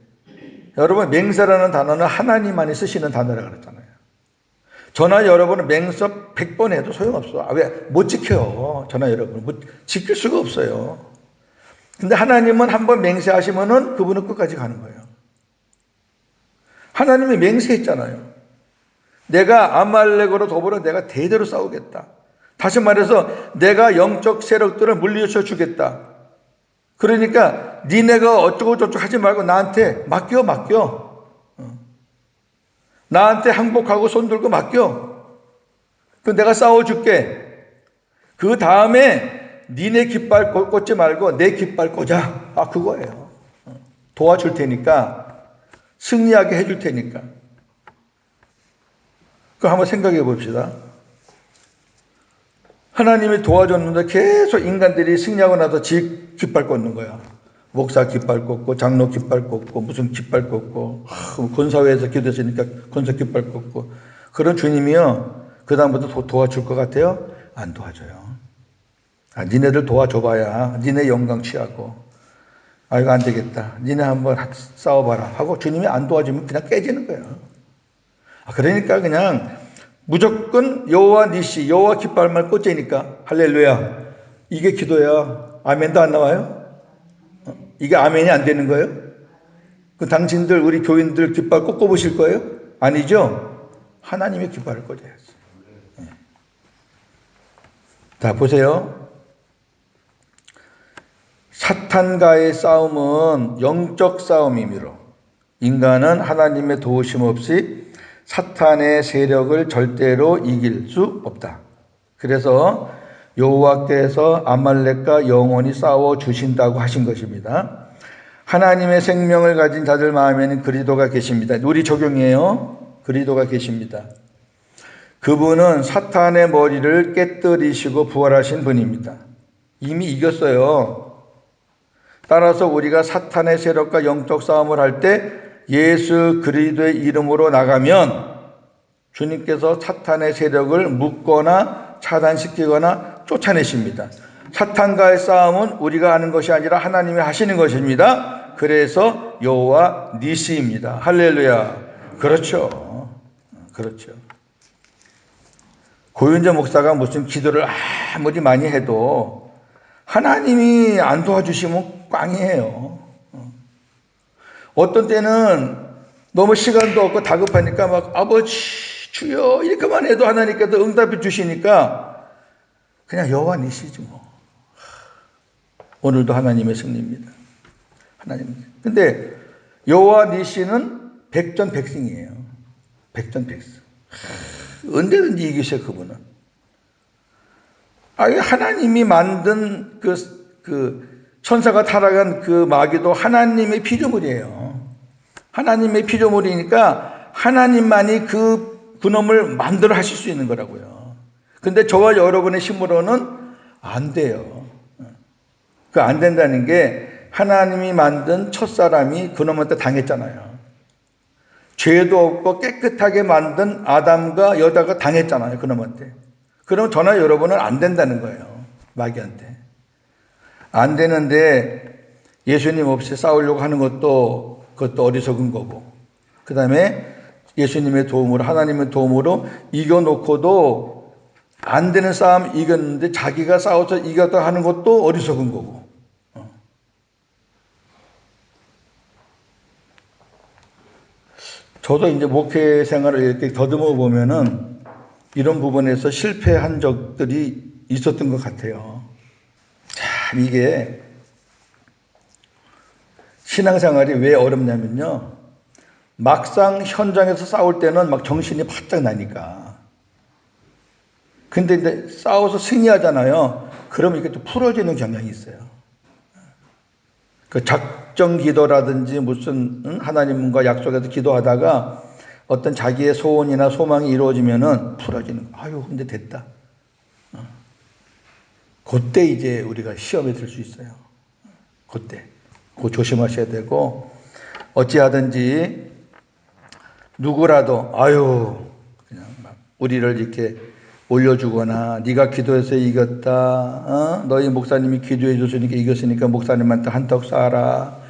여러분 맹세라는 단어는 하나님만이 쓰시는 단어라고 그랬잖아요. 저나 여러분은 맹세 100번 해도 소용없어. 왜? 못 지켜요. 저나 여러분 지킬 수가 없어요. 근데 하나님은 한번 맹세하시면은 그분은 끝까지 가는 거예요. 하나님이 맹세했잖아요. 내가 아말렉으로 더불어 내가 대대로 싸우겠다. 다시 말해서 내가 영적 세력들을 물리쳐 주겠다. 그러니까 니네가 어쩌고 저쩌고 하지 말고 나한테 맡겨. 나한테 항복하고 손 들고 맡겨. 그 내가 싸워줄게. 그 다음에 니네 깃발 꽂지 말고 내 깃발 꽂아. 그거예요. 도와줄 테니까 승리하게 해줄 테니까. 그거 한번 생각해 봅시다. 하나님이 도와줬는데 계속 인간들이 승리하고 나서 지 깃발 꽂는 거야. 목사 깃발 꽂고 장로 깃발 꽂고 무슨 깃발 꽂고 권사회에서 기도했으니까 권사 깃발 꽂고 그런 주님이요. 그 다음부터 도와줄 것 같아요? 안 도와줘요. 니네들 도와줘봐야 니네 영광 취하고 이거 안 되겠다. 니네 한번 싸워봐라 하고 주님이 안 도와주면 그냥 깨지는 거예요. 그러니까 그냥 무조건 여호와 니시 여호와 깃발만 꽂자니까 할렐루야. 이게 기도야. 아멘도 안 나와요? 이게 아멘이 안 되는 거예요? 그 당신들 우리 교인들 깃발 꼭 꼽으실 거예요? 아니죠? 하나님의 깃발을 꽂아야지. 자 보세요. 사탄과의 싸움은 영적 싸움이므로 인간은 하나님의 도우심 없이 사탄의 세력을 절대로 이길 수 없다. 그래서 여호와께서 아말렉과 영원히 싸워 주신다고 하신 것입니다. 하나님의 생명을 가진 자들 마음에는 그리스도가 계십니다. 우리 적용이에요. 그리스도가 계십니다. 그분은 사탄의 머리를 깨뜨리시고 부활하신 분입니다. 이미 이겼어요. 따라서 우리가 사탄의 세력과 영적 싸움을 할 때 예수 그리스도의 이름으로 나가면 주님께서 사탄의 세력을 묶거나 차단시키거나 쫓아내십니다. 사탄과의 싸움은 우리가 하는 것이 아니라 하나님이 하시는 것입니다. 그래서 여호와 니시입니다. 할렐루야. 그렇죠. 그렇죠. 고윤재 목사가 무슨 기도를 아무리 많이 해도 하나님이 안 도와주시면 꽝이에요. 어떤 때는 너무 시간도 없고 다급하니까 막 아버지 주여 이렇게만 해도 하나님께서 응답해 주시니까 그냥 여호와 니시지 뭐. 오늘도 하나님의 승리입니다. 하나님. 근데 여호와 니시는 백전백승이에요. 백전백승. 언제든지 이기셔 그분은. 하나님이 만든 그 천사가 타락한 그 마귀도 하나님의 피조물이에요. 하나님의 피조물이니까 하나님만이 그놈을 만들어 하실 수 있는 거라고요. 근데 저와 여러분의 힘으로는 안 돼요. 그 안 된다는 게 하나님이 만든 첫사람이 그놈한테 당했잖아요. 죄도 없고 깨끗하게 만든 아담과 여자가 당했잖아요. 그놈한테. 그럼 저나 여러분은 안 된다는 거예요. 마귀한테. 안 되는데 예수님 없이 싸우려고 하는 것도 그것도 어리석은 거고. 그 다음에 예수님의 도움으로 하나님의 도움으로 이겨놓고도 안 되는 싸움 이겼는데 자기가 싸워서 이겼다 하는 것도 어리석은 거고. 저도 이제 목회 생활을 이렇게 더듬어 보면은 이런 부분에서 실패한 적들이 있었던 것 같아요. 참 이게 신앙생활이 왜 어렵냐면요. 막상 현장에서 싸울 때는 막 정신이 바짝 나니까. 근데 이제 싸워서 승리하잖아요. 그러면 이게 또 풀어지는 경향이 있어요. 그 작정 기도라든지 무슨 하나님과 약속해서 기도하다가 어떤 자기의 소원이나 소망이 이루어지면은 풀어지는 거. 아유, 근데 됐다. 그때 이제 우리가 시험에 들 수 있어요. 그때. 그거 조심하셔야 되고, 어찌하든지 누구라도, 그냥 막 우리를 이렇게 올려주거나, 네가 기도해서 이겼다. 너희 목사님이 기도해 줬으니까 이겼으니까 목사님한테 한턱 쏴라.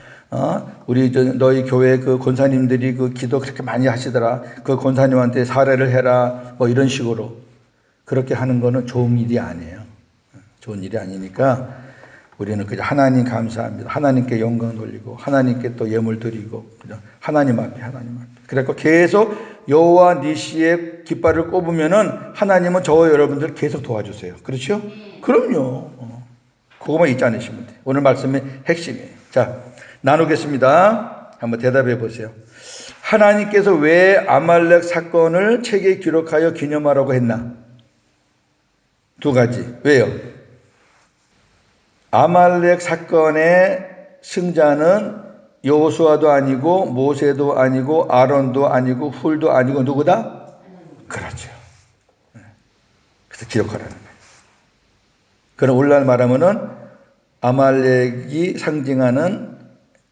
우리 너희 교회 그 권사님들이 그 기도 그렇게 많이 하시더라. 그 권사님한테 사례를 해라. 뭐 이런 식으로. 그렇게 하는 거는 좋은 일이 아니에요. 좋은 일이 아니니까 우리는 그냥 하나님 감사합니다. 하나님께 영광 돌리고 하나님께 또 예물 드리고 그냥 하나님 앞에. 그래서 계속 여호와 니시의 깃발을 꼽으면은 하나님은 저와 여러분들 계속 도와주세요. 그렇죠? 그럼요. 그거만 잊지 않으시면 돼요. 오늘 말씀의 핵심이에요. 자, 나누겠습니다. 한번 대답해 보세요. 하나님께서 왜 아말렉 사건을 책에 기록하여 기념하라고 했나? 두 가지. 왜요? 아말렉 사건의 승자는 여호수아도 아니고 모세도 아니고 아론도 아니고 훌도 아니고 누구다? 그렇죠. 그래서 기록하라는 거예요. 그럼 오늘날 말하면은 아말렉이 상징하는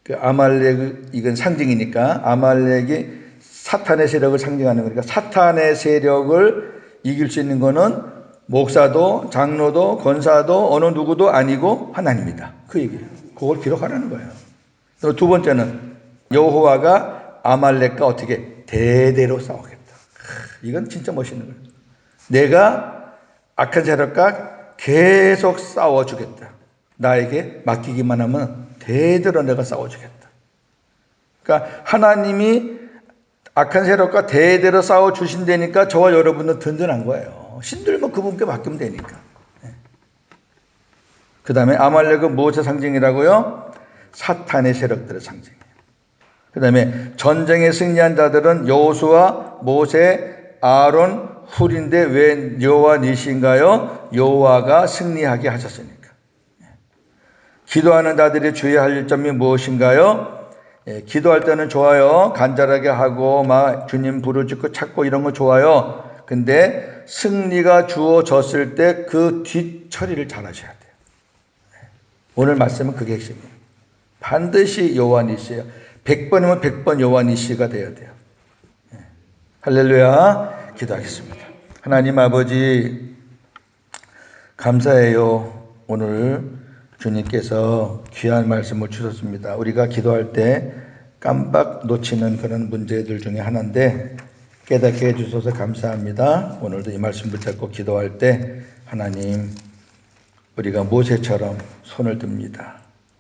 그 아말렉 이건 상징이니까 아말렉이 사탄의 세력을 상징하는 거니까 사탄의 세력을 이길 수 있는 거는 목사도 장로도 권사도 어느 누구도 아니고 하나님이다. 그 얘기예요. 그걸 기록하라는 거예요. 그리고 두 번째는 여호와가 아말렉과 어떻게 대대로 싸우겠다. 이건 진짜 멋있는 거예요. 내가 악한 세력과 계속 싸워주겠다. 나에게 맡기기만 하면 대대로 내가 싸워주겠다. 그러니까 하나님이 악한 세력과 대대로 싸워주신다니까 저와 여러분은 든든한 거예요. 힘들면 그분께 맡기면 되니까. 그 다음에 아말렉은 무엇의 상징이라고요? 사탄의 세력들의 상징이에요. 그 다음에 전쟁에 승리한 자들은 여호수아, 모세, 아론, 훌인데 왜 여호와 니시인가요? 여호와가 승리하게 하셨으니까. 기도하는 자들이 주의해야 할 점이 무엇인가요? 기도할 때는 좋아요. 간절하게 하고 막 주님 부르짖고 찾고 이런 거 좋아요. 근데 승리가 주어졌을 때 그 뒷처리를 잘 하셔야 돼요. 오늘 말씀은 그게 핵심이에요. 반드시 여호와 니시예요. 100번이면 100번 여호와 니시가 되어야 돼요. 할렐루야. 기도하겠습니다. 하나님 아버지 감사해요. 오늘 주님께서 귀한 말씀을 주셨습니다. 우리가 기도할 때 깜빡 놓치는 그런 문제들 중에 하나인데 깨닫게 해주셔서 감사합니다. 오늘도 이 말씀 붙잡고 기도할 때 하나님 우리가 모세처럼 손을 듭니다.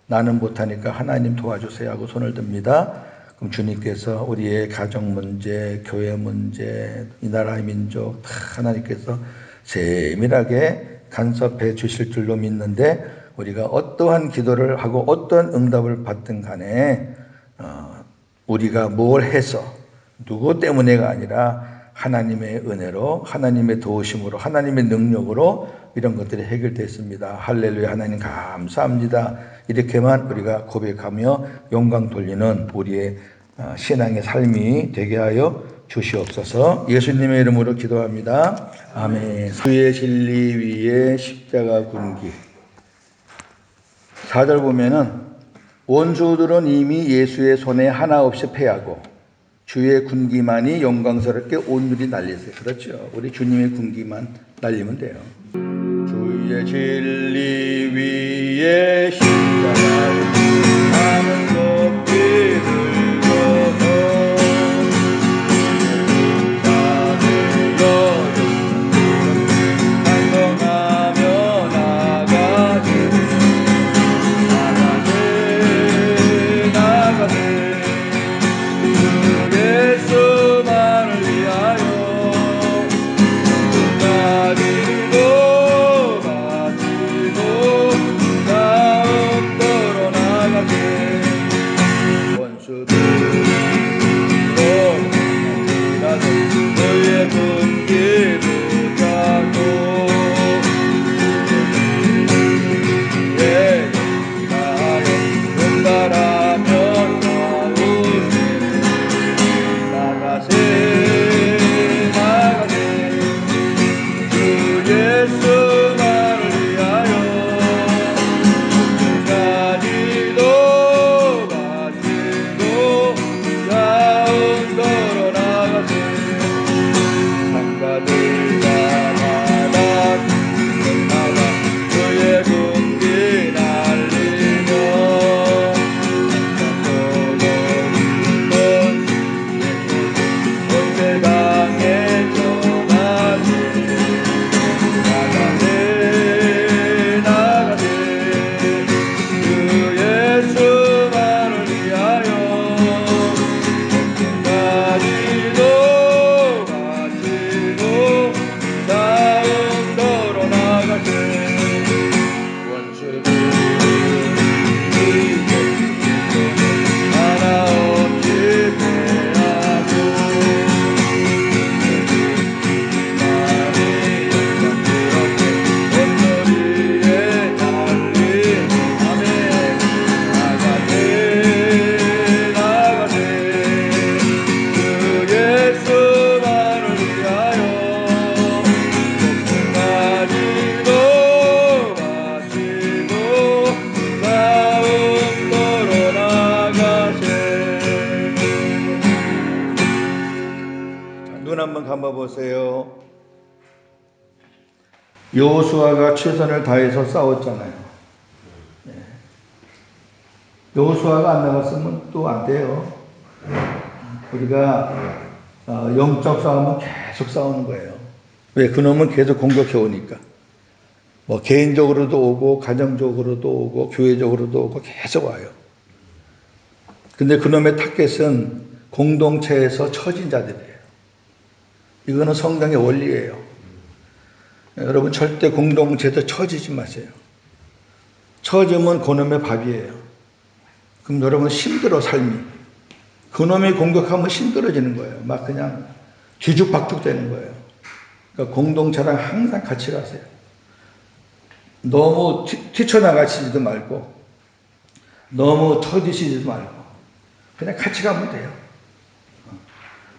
나는 못하니까 하나님 도와주세요 하고 손을 듭니다. 그럼 주님께서 우리의 가정 문제, 교회 문제, 이 나라의 민족 다 하나님께서 세밀하게 간섭해 주실 줄로 믿는데 우리가 어떠한 기도를 하고 어떤 응답을 받든 간에 우리가 뭘 해서 누구 때문에가 아니라 하나님의 은혜로 하나님의 도우심으로 하나님의 능력으로 이런 것들이 해결됐습니다. 할렐루야. 하나님 감사합니다. 이렇게만 우리가 고백하며 영광 돌리는 우리의 신앙의 삶이 되게 하여 주시옵소서. 예수님의 이름으로 기도합니다. 아멘. 주의 진리 위에 십자가 군기. 4절 보면은 원수들은 이미 예수의 손에 하나 없이 패하고 주의 군기만이 영광스럽게 온누리 날리세요. 그렇죠. 우리 주님의 군기만 날리면 돼요. 주의 진리 위에 십자가 하는 높이 들고서 한번 감아보세요. 여호수아가 최선을 다해서 싸웠잖아요. 여호수아가 안 나갔으면 또 안 돼요. 우리가 영적 싸움은 계속 싸우는 거예요. 왜? 그놈은 계속 공격해 오니까. 뭐 개인적으로도 오고 가정적으로도 오고 교회적으로도 오고 계속 와요. 근데 그놈의 타겟은 공동체에서 처진 자들이에요. 이거는 성경의 원리예요. 여러분 절대 공동체에서 처지지 마세요. 처지면 그놈의 밥이에요. 그럼 여러분 힘들어 삶이. 그놈이 공격하면 힘들어지는 거예요. 막 그냥 뒤죽박죽 되는 거예요. 그러니까 공동체랑 항상 같이 가세요. 너무 튀쳐나가시지도 말고 너무 터지시지도 말고 그냥 같이 가면 돼요.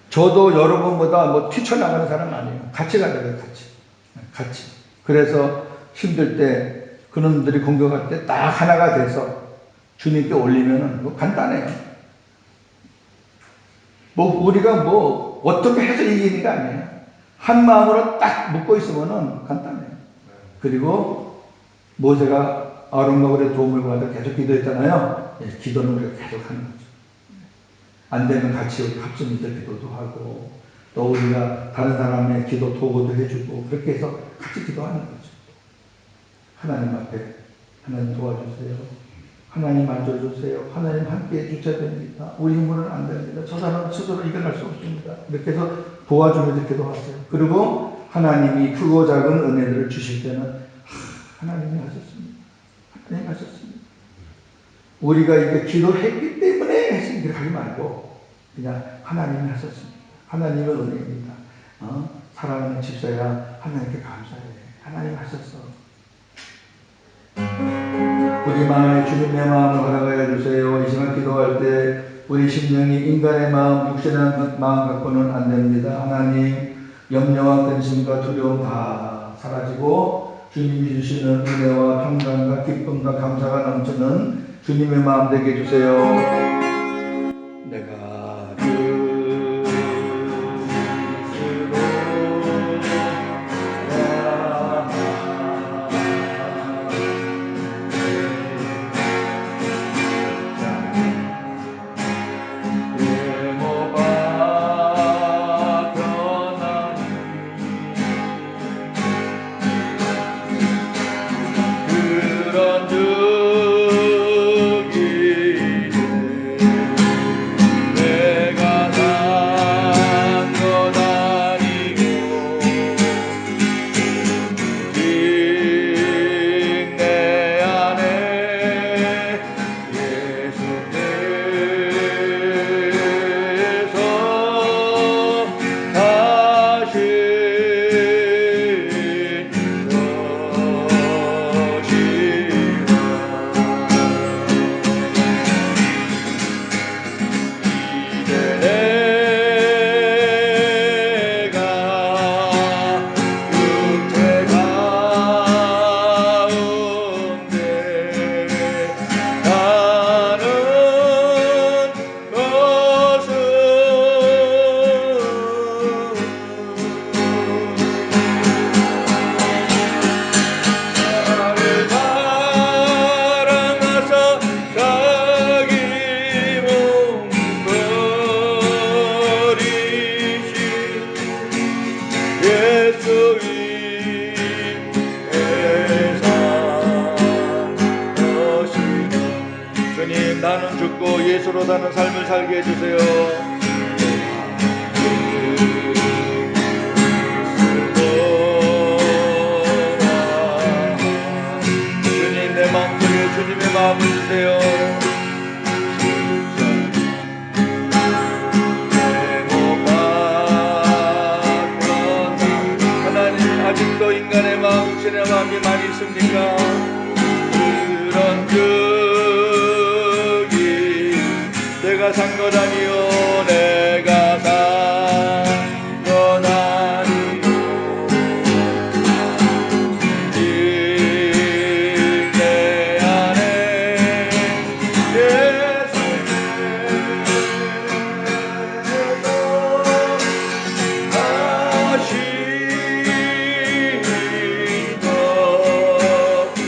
저도 여러분보다 뭐 튀쳐나가는 사람 아니에요. 같이 가야 돼요. 같이. 그래서 힘들 때 그놈들이 공격할 때 딱 하나가 돼서 주님께 올리면은 뭐 간단해요. 뭐 우리가 뭐 어떻게 해서 이기는 게 아니에요. 한 마음으로 딱 묶고 있으면은 간단해요. 그리고 모세가 아론과 그의 도움을 받아 계속 기도했잖아요. 기도는 우리가 계속 하는 거죠. 안 되면 같이 우리 합심해서 기도도 하고 또 우리가 다른 사람의 기도 도구도 해주고 그렇게 해서 같이 기도하는 거죠. 하나님 앞에 하나님 도와주세요. 하나님 만져주세요. 하나님 함께 해주셔야 됩니다. 우리 힘으로는 안 됩니다. 저 사람은 스스로 이겨낼 수 없습니다. 이렇게 해서 도와주면서 기도하세요. 그리고 하나님이 크고 작은 은혜들을 주실 때는 하나님이 하셨습니다. 하나님이 하셨습니다. 우리가 이게 기도했기 때문에 했으니 하지 말고 그냥 하나님이 하셨습니다. 하나님의 은혜입니다. 사랑하는 집사야 하나님께 감사해. 하나님 하셨어. 우리 마음에 주님의 마음을 허락하여 주세요. 이 시간 기도할 때 우리 심령이 인간의 마음, 육신의 마음 갖고는 안 됩니다. 하나님 염려와 근심과 두려움 다 사라지고 주님이 주시는 은혜와 평강과 기쁨과 감사가 넘치는 주님의 마음 되게 해주세요. 내가 나는 죽고 예수로 사는 삶을 살게 해주세요. 주님 내 마음속에 주님의 마음을 주세요. 하나님 아직도 인간의 마음, 육신의 마음이 많이 있습니까? 그런 내가 산 것 아니요 내가 산 것 아니요 내 안에 예수께서 하신 것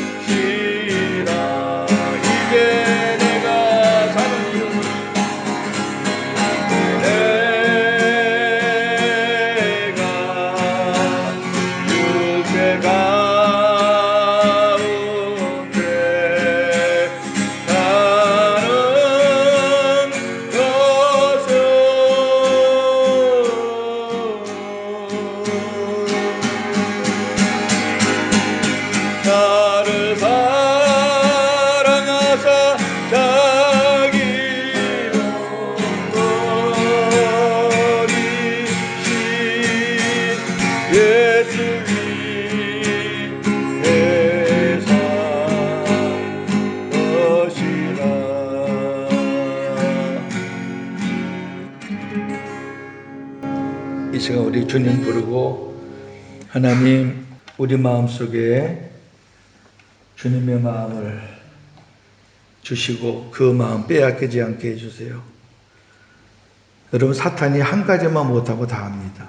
이 시간 우리 주님 부르고 하나님 우리 마음속에 주님의 마음을 주시고 그 마음 빼앗기지 않게 해주세요. 여러분 사탄이 한 가지만 못하고 다 합니다.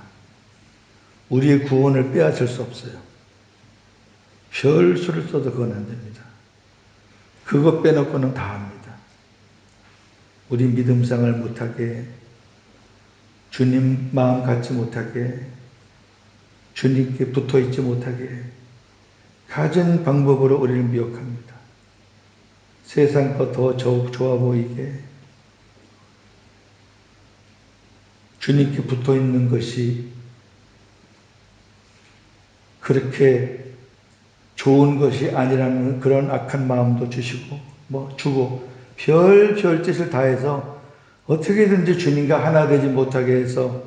우리의 구원을 빼앗을 수 없어요. 별 수를 써도 그건 안 됩니다. 그것 빼놓고는 다 합니다. 우리 믿음 생활 못하게, 주님 마음 갖지 못하게, 주님께 붙어있지 못하게 가진 방법으로 우리를 미혹합니다. 세상과 더 좋아 보이게 주님께 붙어있는 것이 그렇게 좋은 것이 아니라는 그런 악한 마음도 주시고 주고 별 짓을 다 해서 어떻게든지 주님과 하나 되지 못하게 해서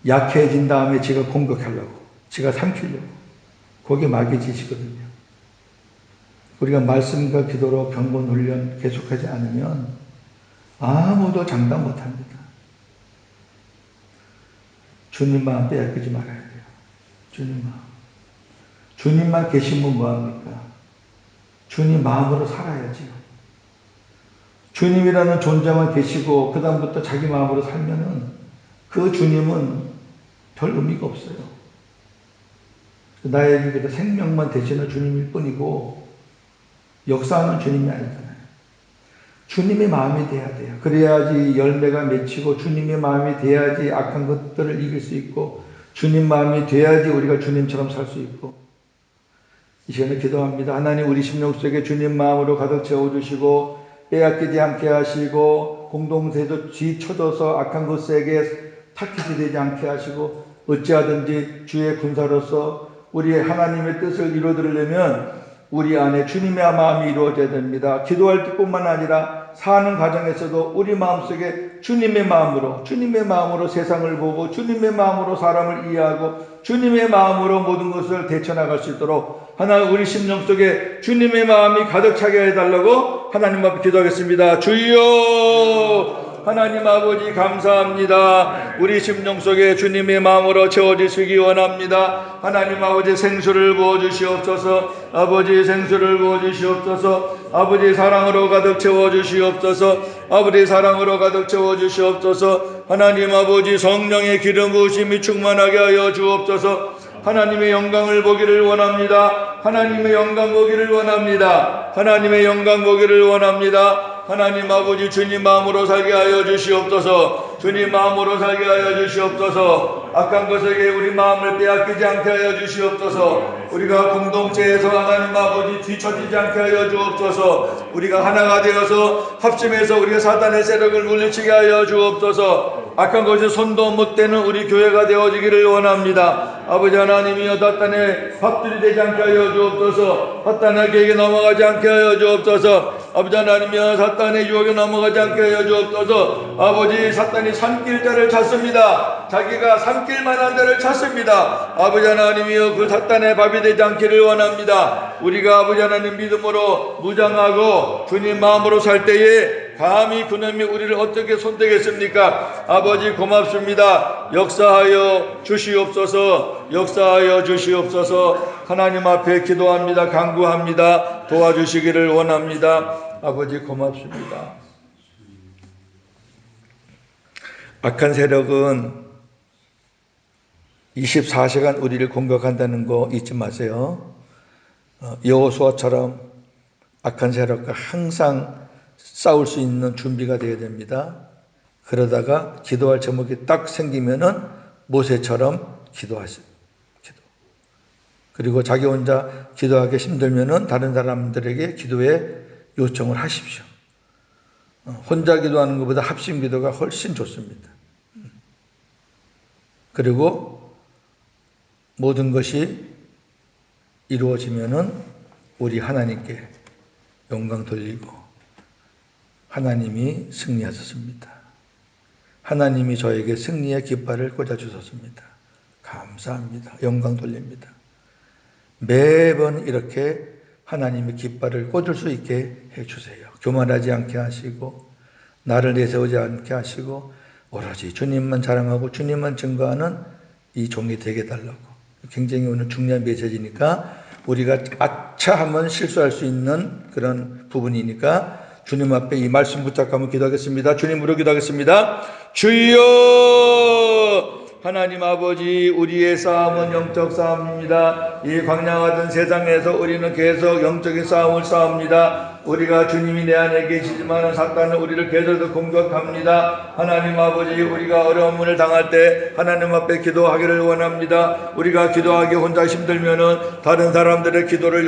약해진 다음에 지가 공격하려고, 지가 삼키려고, 거기에 마귀 짓이거든요. 우리가 말씀과 기도로 병건 훈련 계속하지 않으면 아무도 장담 못합니다. 주님 마음 빼앗기지 말아야 돼요. 주님 마음. 주님만 계시면 뭐합니까? 주님 마음으로 살아야지요. 주님이라는 존재만 계시고 그 다음부터 자기 마음으로 살면은 그 주님은 별 의미가 없어요. 나에게 생명만 되시는 주님일 뿐이고 역사하는 주님이 아니잖아요. 주님의 마음이 돼야 돼요. 그래야지 열매가 맺히고 주님의 마음이 돼야지 악한 것들을 이길 수 있고 주님 마음이 돼야지 우리가 주님처럼 살 수 있고. 이 시간에 기도합니다. 하나님 우리 심령 속에 주님 마음으로 가득 채워주시고 빼앗기지 않게 하시고 공동체도 뒤쳐져서 악한 것에게 타깃이 되지 않게 하시고 어찌하든지 주의 군사로서 우리 하나님의 뜻을 이루어드리려면 우리 안에 주님의 마음이 이루어져야 됩니다. 기도할 때뿐만 아니라 사는 과정에서도 우리 마음속에 주님의 마음으로 세상을 보고 주님의 마음으로 사람을 이해하고 주님의 마음으로 모든 것을 대처나갈 수 있도록 하나님 우리 심령 속에 주님의 마음이 가득 차게 해달라고 하나님 앞에 기도하겠습니다. 주여 하나님 아버지 감사합니다. 우리 심령 속에 주님의 마음으로 채워주시기 원합니다. 하나님 아버지 생수를 부어주시옵소서. 아버지 생수를 부어주시옵소서. 아버지 사랑으로 가득 채워주시옵소서. 아버지 사랑으로 가득 채워주시옵소서. 하나님 아버지 성령의 기름 부으심이 충만하게 하여 주옵소서. 하나님의 영광을 보기를 원합니다. 하나님의 영광 보기를 원합니다. 하나님의 영광 보기를 원합니다. 하나님 아버지 주님 마음으로 살게 하여 주시옵소서. 주님 마음으로 살게 하여 주시옵소서. 악한 것에게 우리 마음을 빼앗기지 않게 하여 주시옵소서. 우리가 공동체에서 하나님 아버지 뒤처지지 않게 하여 주옵소서. 우리가 하나가 되어서 합심해서 우리가 사단의 세력을 물리치게 하여 주옵소서. 악한 것에 손도 못 대는 우리 교회가 되어지기를 원합니다. 아버지 하나님이여 사탄의 밥줄이 되지 않게 하여 주옵소서. 사탄의 계획에 넘어가지 않게 하여 주옵소서. 아버지 하나님이여 사탄의 유혹에 넘어가지 않게 하여 주옵소서. 아버지 사탄이 삼킬 자를 찾습니다. 자기가 삼킬 만한 자를 찾습니다. 아버지 하나님이여 그 사탄의 밥이 되지 않기를 원합니다. 우리가 아버지 하나님 믿음으로 무장하고 주님 마음으로 살 때에 감히 그놈이 우리를 어떻게 손대겠습니까? 아버지 고맙습니다. 역사하여 주시옵소서. 역사하여 주시옵소서. 하나님 앞에 기도합니다. 간구합니다. 도와주시기를 원합니다. 아버지 고맙습니다. 악한 세력은 24시간 우리를 공격한다는 거 잊지 마세요. 여호수아처럼 악한 세력과 항상 싸울 수 있는 준비가 되어야 됩니다. 그러다가 기도할 제목이 딱 생기면은 모세처럼 기도하시고 그리고 자기 혼자 기도하기 힘들면은 다른 사람들에게 기도에 요청을 하십시오. 혼자 기도하는 것보다 합심 기도가 훨씬 좋습니다. 그리고 모든 것이 이루어지면은 우리 하나님께 영광 돌리고 하나님이 승리하셨습니다. 하나님이 저에게 승리의 깃발을 꽂아주셨습니다. 감사합니다. 영광 돌립니다. 매번 이렇게 하나님의 깃발을 꽂을 수 있게 해주세요. 교만하지 않게 하시고 나를 내세우지 않게 하시고 오로지 주님만 자랑하고 주님만 증거하는 이 종이 되게 달라고. 굉장히 오늘 중요한 메시지니까 우리가 아차 하면 실수할 수 있는 그런 부분이니까 주님 앞에 이 말씀 붙잡고 기도하겠습니다. 주님으로 기도하겠습니다. 주여! 하나님 아버지, 우리의 싸움은 영적 싸움입니다. 이 광야 같은 세상에서 우리는 계속 영적인 싸움을 싸웁니다. 우리가 주님이 내 안에 계시지만 사탄은 우리를 계속 공격합니다. 하나님 아버지, 우리가 어려움을 당할 때 하나님 앞에 기도하기를 원합니다. 우리가 기도하기 혼자 힘들면은 다른 사람들의 기도를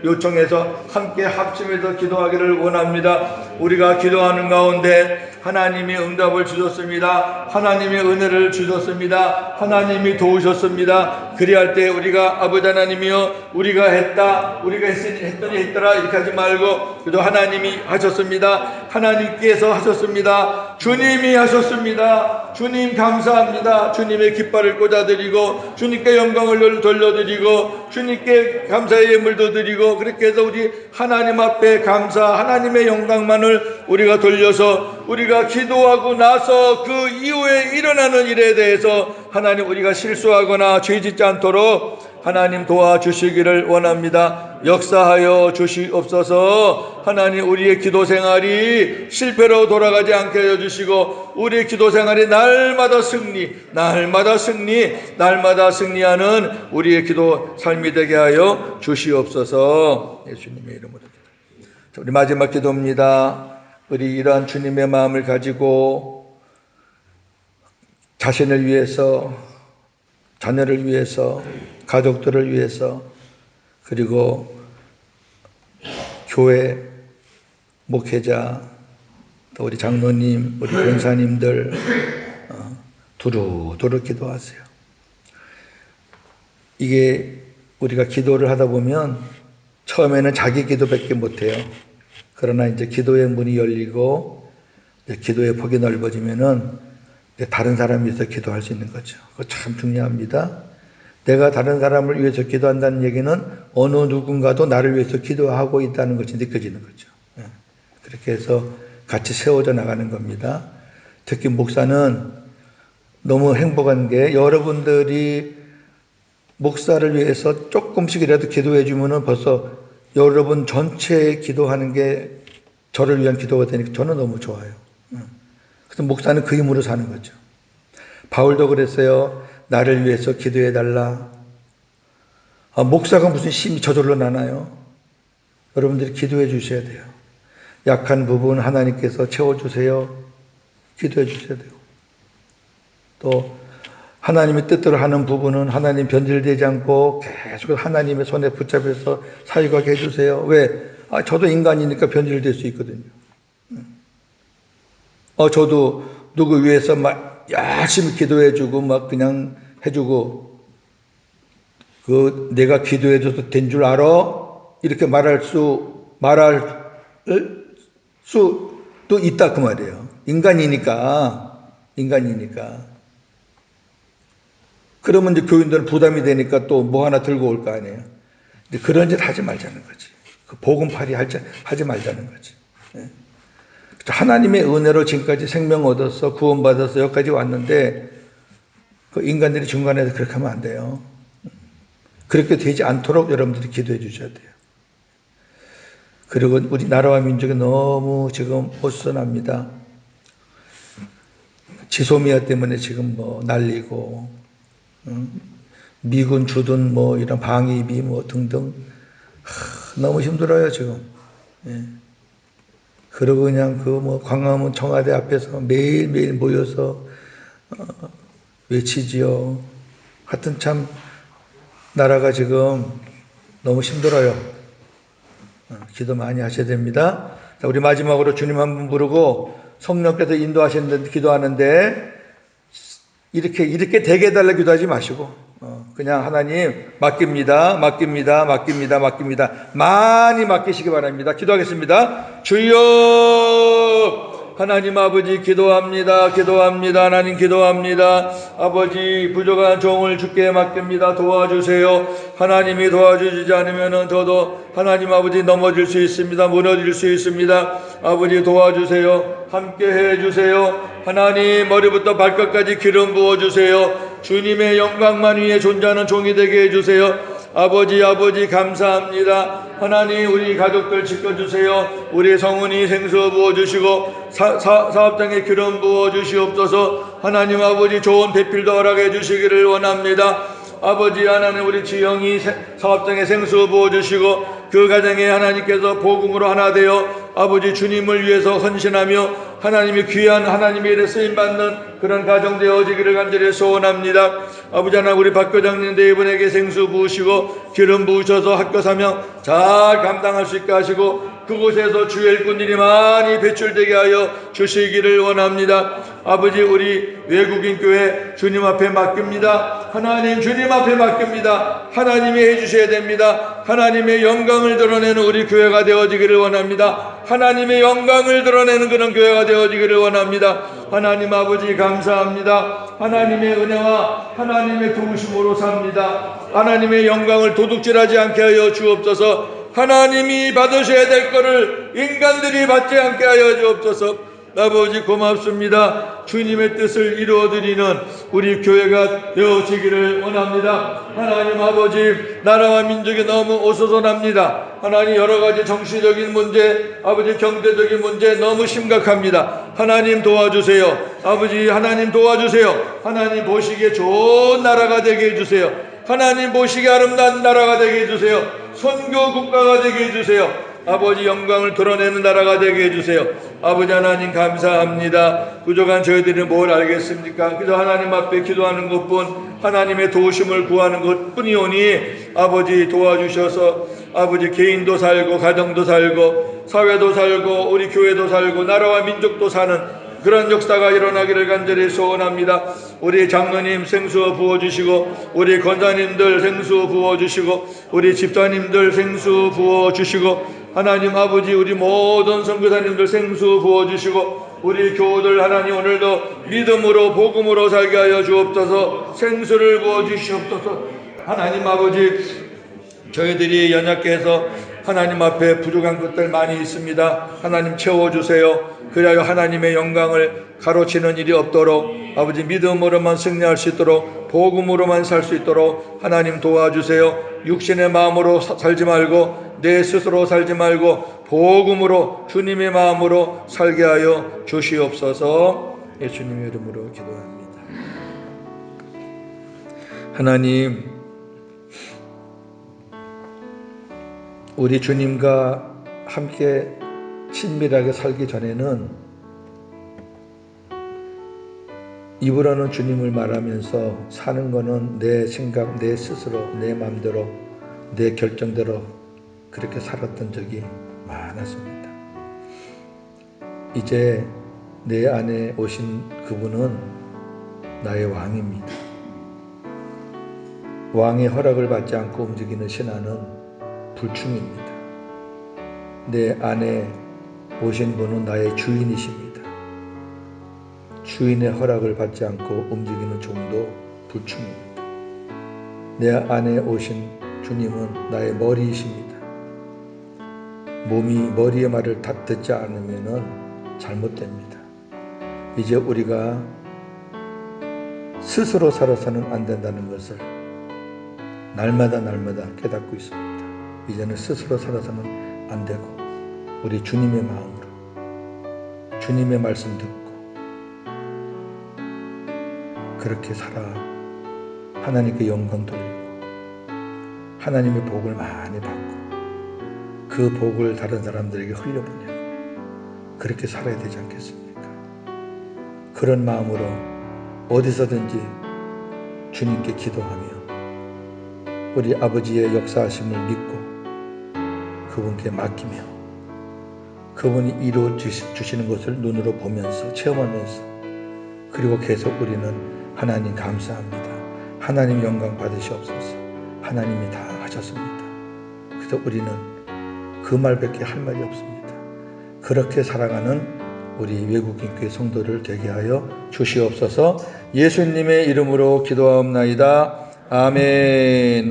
요청해서 함께 합심해서 기도하기를 원합니다. 우리가 기도하는 가운데 하나님이 응답을 주셨습니다. 하나님이 은혜를 주셨습니다. 하나님이 도우셨습니다. 그리할 때 우리가 아버지 하나님이여, 우리가 했다, 우리가 했더니 했더라 이렇게 하지 말고 그래도 하나님이 하셨습니다. 하나님께서 하셨습니다. 주님이 하셨습니다. 주님 감사합니다. 주님의 깃발을 꽂아드리고 주님께 영광을 돌려드리고 주님께 감사의 예물도 드리고, 그렇게 해서 우리 하나님 앞에 감사, 하나님의 영광만을 우리가 돌려서 우리가 기도하고 나서 그 이후에 일어나는 일에 대해서 하나님 우리가 실수하거나 죄짓지 않도록 하나님 도와주시기를 원합니다. 역사하여 주시옵소서. 하나님 우리의 기도 생활이 실패로 돌아가지 않게 해주시고 우리의 기도 생활이 날마다 승리하는 우리의 기도 삶이 되게 하여 주시옵소서. 예수님의 이름으로. 우리 마지막 기도입니다. 우리 이러한 주님의 마음을 가지고 자신을 위해서, 자녀를 위해서, 가족들을 위해서, 그리고 교회 목회자, 또 우리 장로님, 우리 권사님들 두루두루 기도하세요. 이게 우리가 기도를 하다 보면 처음에는 자기 기도밖에 못해요. 그러나 이제 기도의 문이 열리고 기도의 폭이 넓어지면은 다른 사람을 위해서 기도할 수 있는 거죠. 그거 참 중요합니다. 내가 다른 사람을 위해서 기도한다는 얘기는 어느 누군가도 나를 위해서 기도하고 있다는 것이 느껴지는 거죠. 그렇게 해서 같이 세워져 나가는 겁니다. 특히 목사는 너무 행복한 게 여러분들이 목사를 위해서 조금씩이라도 기도해 주면은 벌써 여러분 전체에 기도하는 게 저를 위한 기도가 되니까 저는 너무 좋아요. 그래서 목사는 그 힘으로 사는 거죠. 바울도 그랬어요. 나를 위해서 기도해 달라. 목사가 무슨 힘이 저절로 나나요? 여러분들이 기도해 주셔야 돼요. 약한 부분 하나님께서 채워주세요. 기도해 주셔야 돼요. 또 하나님의 뜻대로 하는 부분은 하나님 변질되지 않고 계속 하나님의 손에 붙잡혀서 사유하게 해주세요. 왜? 저도 인간이니까 변질될 수 있거든요. 저도 누구 위해서 막 열심히 기도해주고 막 그냥 해주고 내가 기도해줘서 된 줄 알아? 이렇게 말할 수도 있다 그 말이에요. 인간이니까. 그러면 이제 교인들은 부담이 되니까 또 뭐 하나 들고 올 거 아니에요. 근데 그런 짓 하지 말자는 거지. 그 복음팔이 하지 말자는 거지. 하나님의 은혜로 지금까지 생명 얻어서 구원받아서 여기까지 왔는데 그 인간들이 중간에서 그렇게 하면 안 돼요. 그렇게 되지 않도록 여러분들이 기도해 주셔야 돼요. 그리고 우리 나라와 민족이 너무 지금 어수선합니다. 지소미아 때문에 지금 뭐 난리고 미군 주둔 뭐 이런 방위비 뭐 등등 너무 힘들어요 지금. 그러고 그냥 그 뭐 광화문 청와대 앞에서 매일매일 모여서 외치지요. 하여튼 참 나라가 지금 너무 힘들어요. 기도 많이 하셔야 됩니다. 자, 우리 마지막으로 주님 한 분 부르고 성령께서 인도하시는데 기도하는데 이렇게 되게 해달라 기도하지 마시고 그냥 하나님 맡깁니다. 많이 맡기시기 바랍니다. 기도하겠습니다. 주여 하나님 아버지 기도합니다. 하나님 기도합니다. 아버지 부족한 종을 주께 맡깁니다. 도와주세요. 하나님이 도와주지 않으면 저도 하나님 아버지 넘어질 수 있습니다. 무너질 수 있습니다. 아버지 도와주세요. 함께 해주세요. 하나님 머리부터 발끝까지 기름 부어주세요. 주님의 영광만 위에 존재하는 종이 되게 해주세요. 아버지 감사합니다. 하나님 우리 가족들 지켜주세요. 우리 성은이 생수 부어주시고 사업장에 기름 부어주시옵소서. 하나님 아버지 좋은 배필도 허락해 주시기를 원합니다. 아버지 하나님 우리 지영이 사업장에 생수 부어주시고 그 가정에 하나님께서 복음으로 하나 되어 아버지 주님을 위해서 헌신하며 하나님이 귀한 하나님의 일에 쓰임받는 그런 가정 되어지기를 간절히 소원합니다. 아버지 하나님 우리 박 교장님 네 분에게 생수 부으시고 기름 부으셔서 학교 사명 잘 감당할 수 있게 하시고 그곳에서 주의 일꾼들이 많이 배출되게 하여 주시기를 원합니다. 아버지 우리 외국인 교회 주님 앞에 맡깁니다. 하나님 주님 앞에 맡깁니다. 하나님이 해주셔야 됩니다. 하나님의 영광을 드러내는 우리 교회가 되어지기를 원합니다. 하나님의 영광을 드러내는 그런 교회가 되어지기를 원합니다. 하나님 아버지 감사합니다. 하나님의 은혜와 하나님의 도우심으로 삽니다. 하나님의 영광을 도둑질하지 않게 하여 주옵소서. 하나님이 받으셔야 될 것을 인간들이 받지 않게 하여 주옵소서. 아버지 고맙습니다. 주님의 뜻을 이루어드리는 우리 교회가 되어지기를 원합니다. 하나님 아버지 나라와 민족이 너무 오소선합니다. 하나님 여러가지 정치적인 문제 아버지 경제적인 문제 너무 심각합니다. 하나님 도와주세요. 아버지 하나님 도와주세요. 하나님 보시기에 좋은 나라가 되게 해주세요. 하나님 보시기에 아름다운 나라가 되게 해주세요. 선교 국가가 되게 해주세요. 아버지 영광을 드러내는 나라가 되게 해주세요. 아버지 하나님 감사합니다. 부족한 저희들이 뭘 알겠습니까? 그저 하나님 앞에 기도하는 것뿐 하나님의 도우심을 구하는 것뿐이오니 아버지 도와주셔서 아버지 개인도 살고 가정도 살고 사회도 살고 우리 교회도 살고 나라와 민족도 사는 그런 역사가 일어나기를 간절히 소원합니다. 우리 장로님 생수 부어주시고 우리 권사님들 생수 부어주시고 우리 집사님들 생수 부어주시고 하나님 아버지 우리 모든 선교사님들 생수 부어주시고 우리 교우들 하나님 오늘도 믿음으로 복음으로 살게 하여 주옵소서. 생수를 부어주시옵소서. 하나님 아버지 저희들이 연약해서 하나님 앞에 부족한 것들 많이 있습니다. 하나님 채워주세요. 그리하여 하나님의 영광을 가로치는 일이 없도록 아버지 믿음으로만 승리할 수 있도록 복음으로만 살 수 있도록 하나님 도와주세요. 육신의 마음으로 살지 말고 내 스스로 살지 말고 복음으로 주님의 마음으로 살게 하여 주시옵소서. 예수님의 이름으로 기도합니다. 하나님 우리 주님과 함께 친밀하게 살기 전에는 입으로는 주님을 말하면서 사는 거는 내 생각, 내 스스로, 내 마음대로, 내 결정대로 그렇게 살았던 적이 많았습니다. 이제 내 안에 오신 그분은 나의 왕입니다. 왕의 허락을 받지 않고 움직이는 신하는 불충입니다. 내 안에 오신 분은 나의 주인이십니다. 주인의 허락을 받지 않고 움직이는 종도 불충입니다. 내 안에 오신 주님은 나의 머리이십니다. 몸이 머리의 말을 듣지 않으면 잘못됩니다. 이제 우리가 스스로 살아서는 안 된다는 것을 날마다 깨닫고 있습니다. 이제는 스스로 살아서는 안 되고 우리 주님의 마음으로 주님의 말씀 듣고 그렇게 살아 하나님께 영광 돌리고 하나님의 복을 많이 받고 그 복을 다른 사람들에게 흘려보내고 그렇게 살아야 되지 않겠습니까? 그런 마음으로 어디서든지 주님께 기도하며 우리 아버지의 역사하심을 믿고 그분께 맡기며 그분이 이루어 주시는 것을 눈으로 보면서 체험하면서 그리고 계속 우리는 하나님 감사합니다. 하나님 영광 받으시옵소서. 하나님이 다 하셨습니다. 그래서 우리는 그 말밖에 할 말이 없습니다. 그렇게 살아가는 우리 외국인 교회 성도를 되게 하여 주시옵소서. 예수님의 이름으로 기도하옵나이다. 아멘.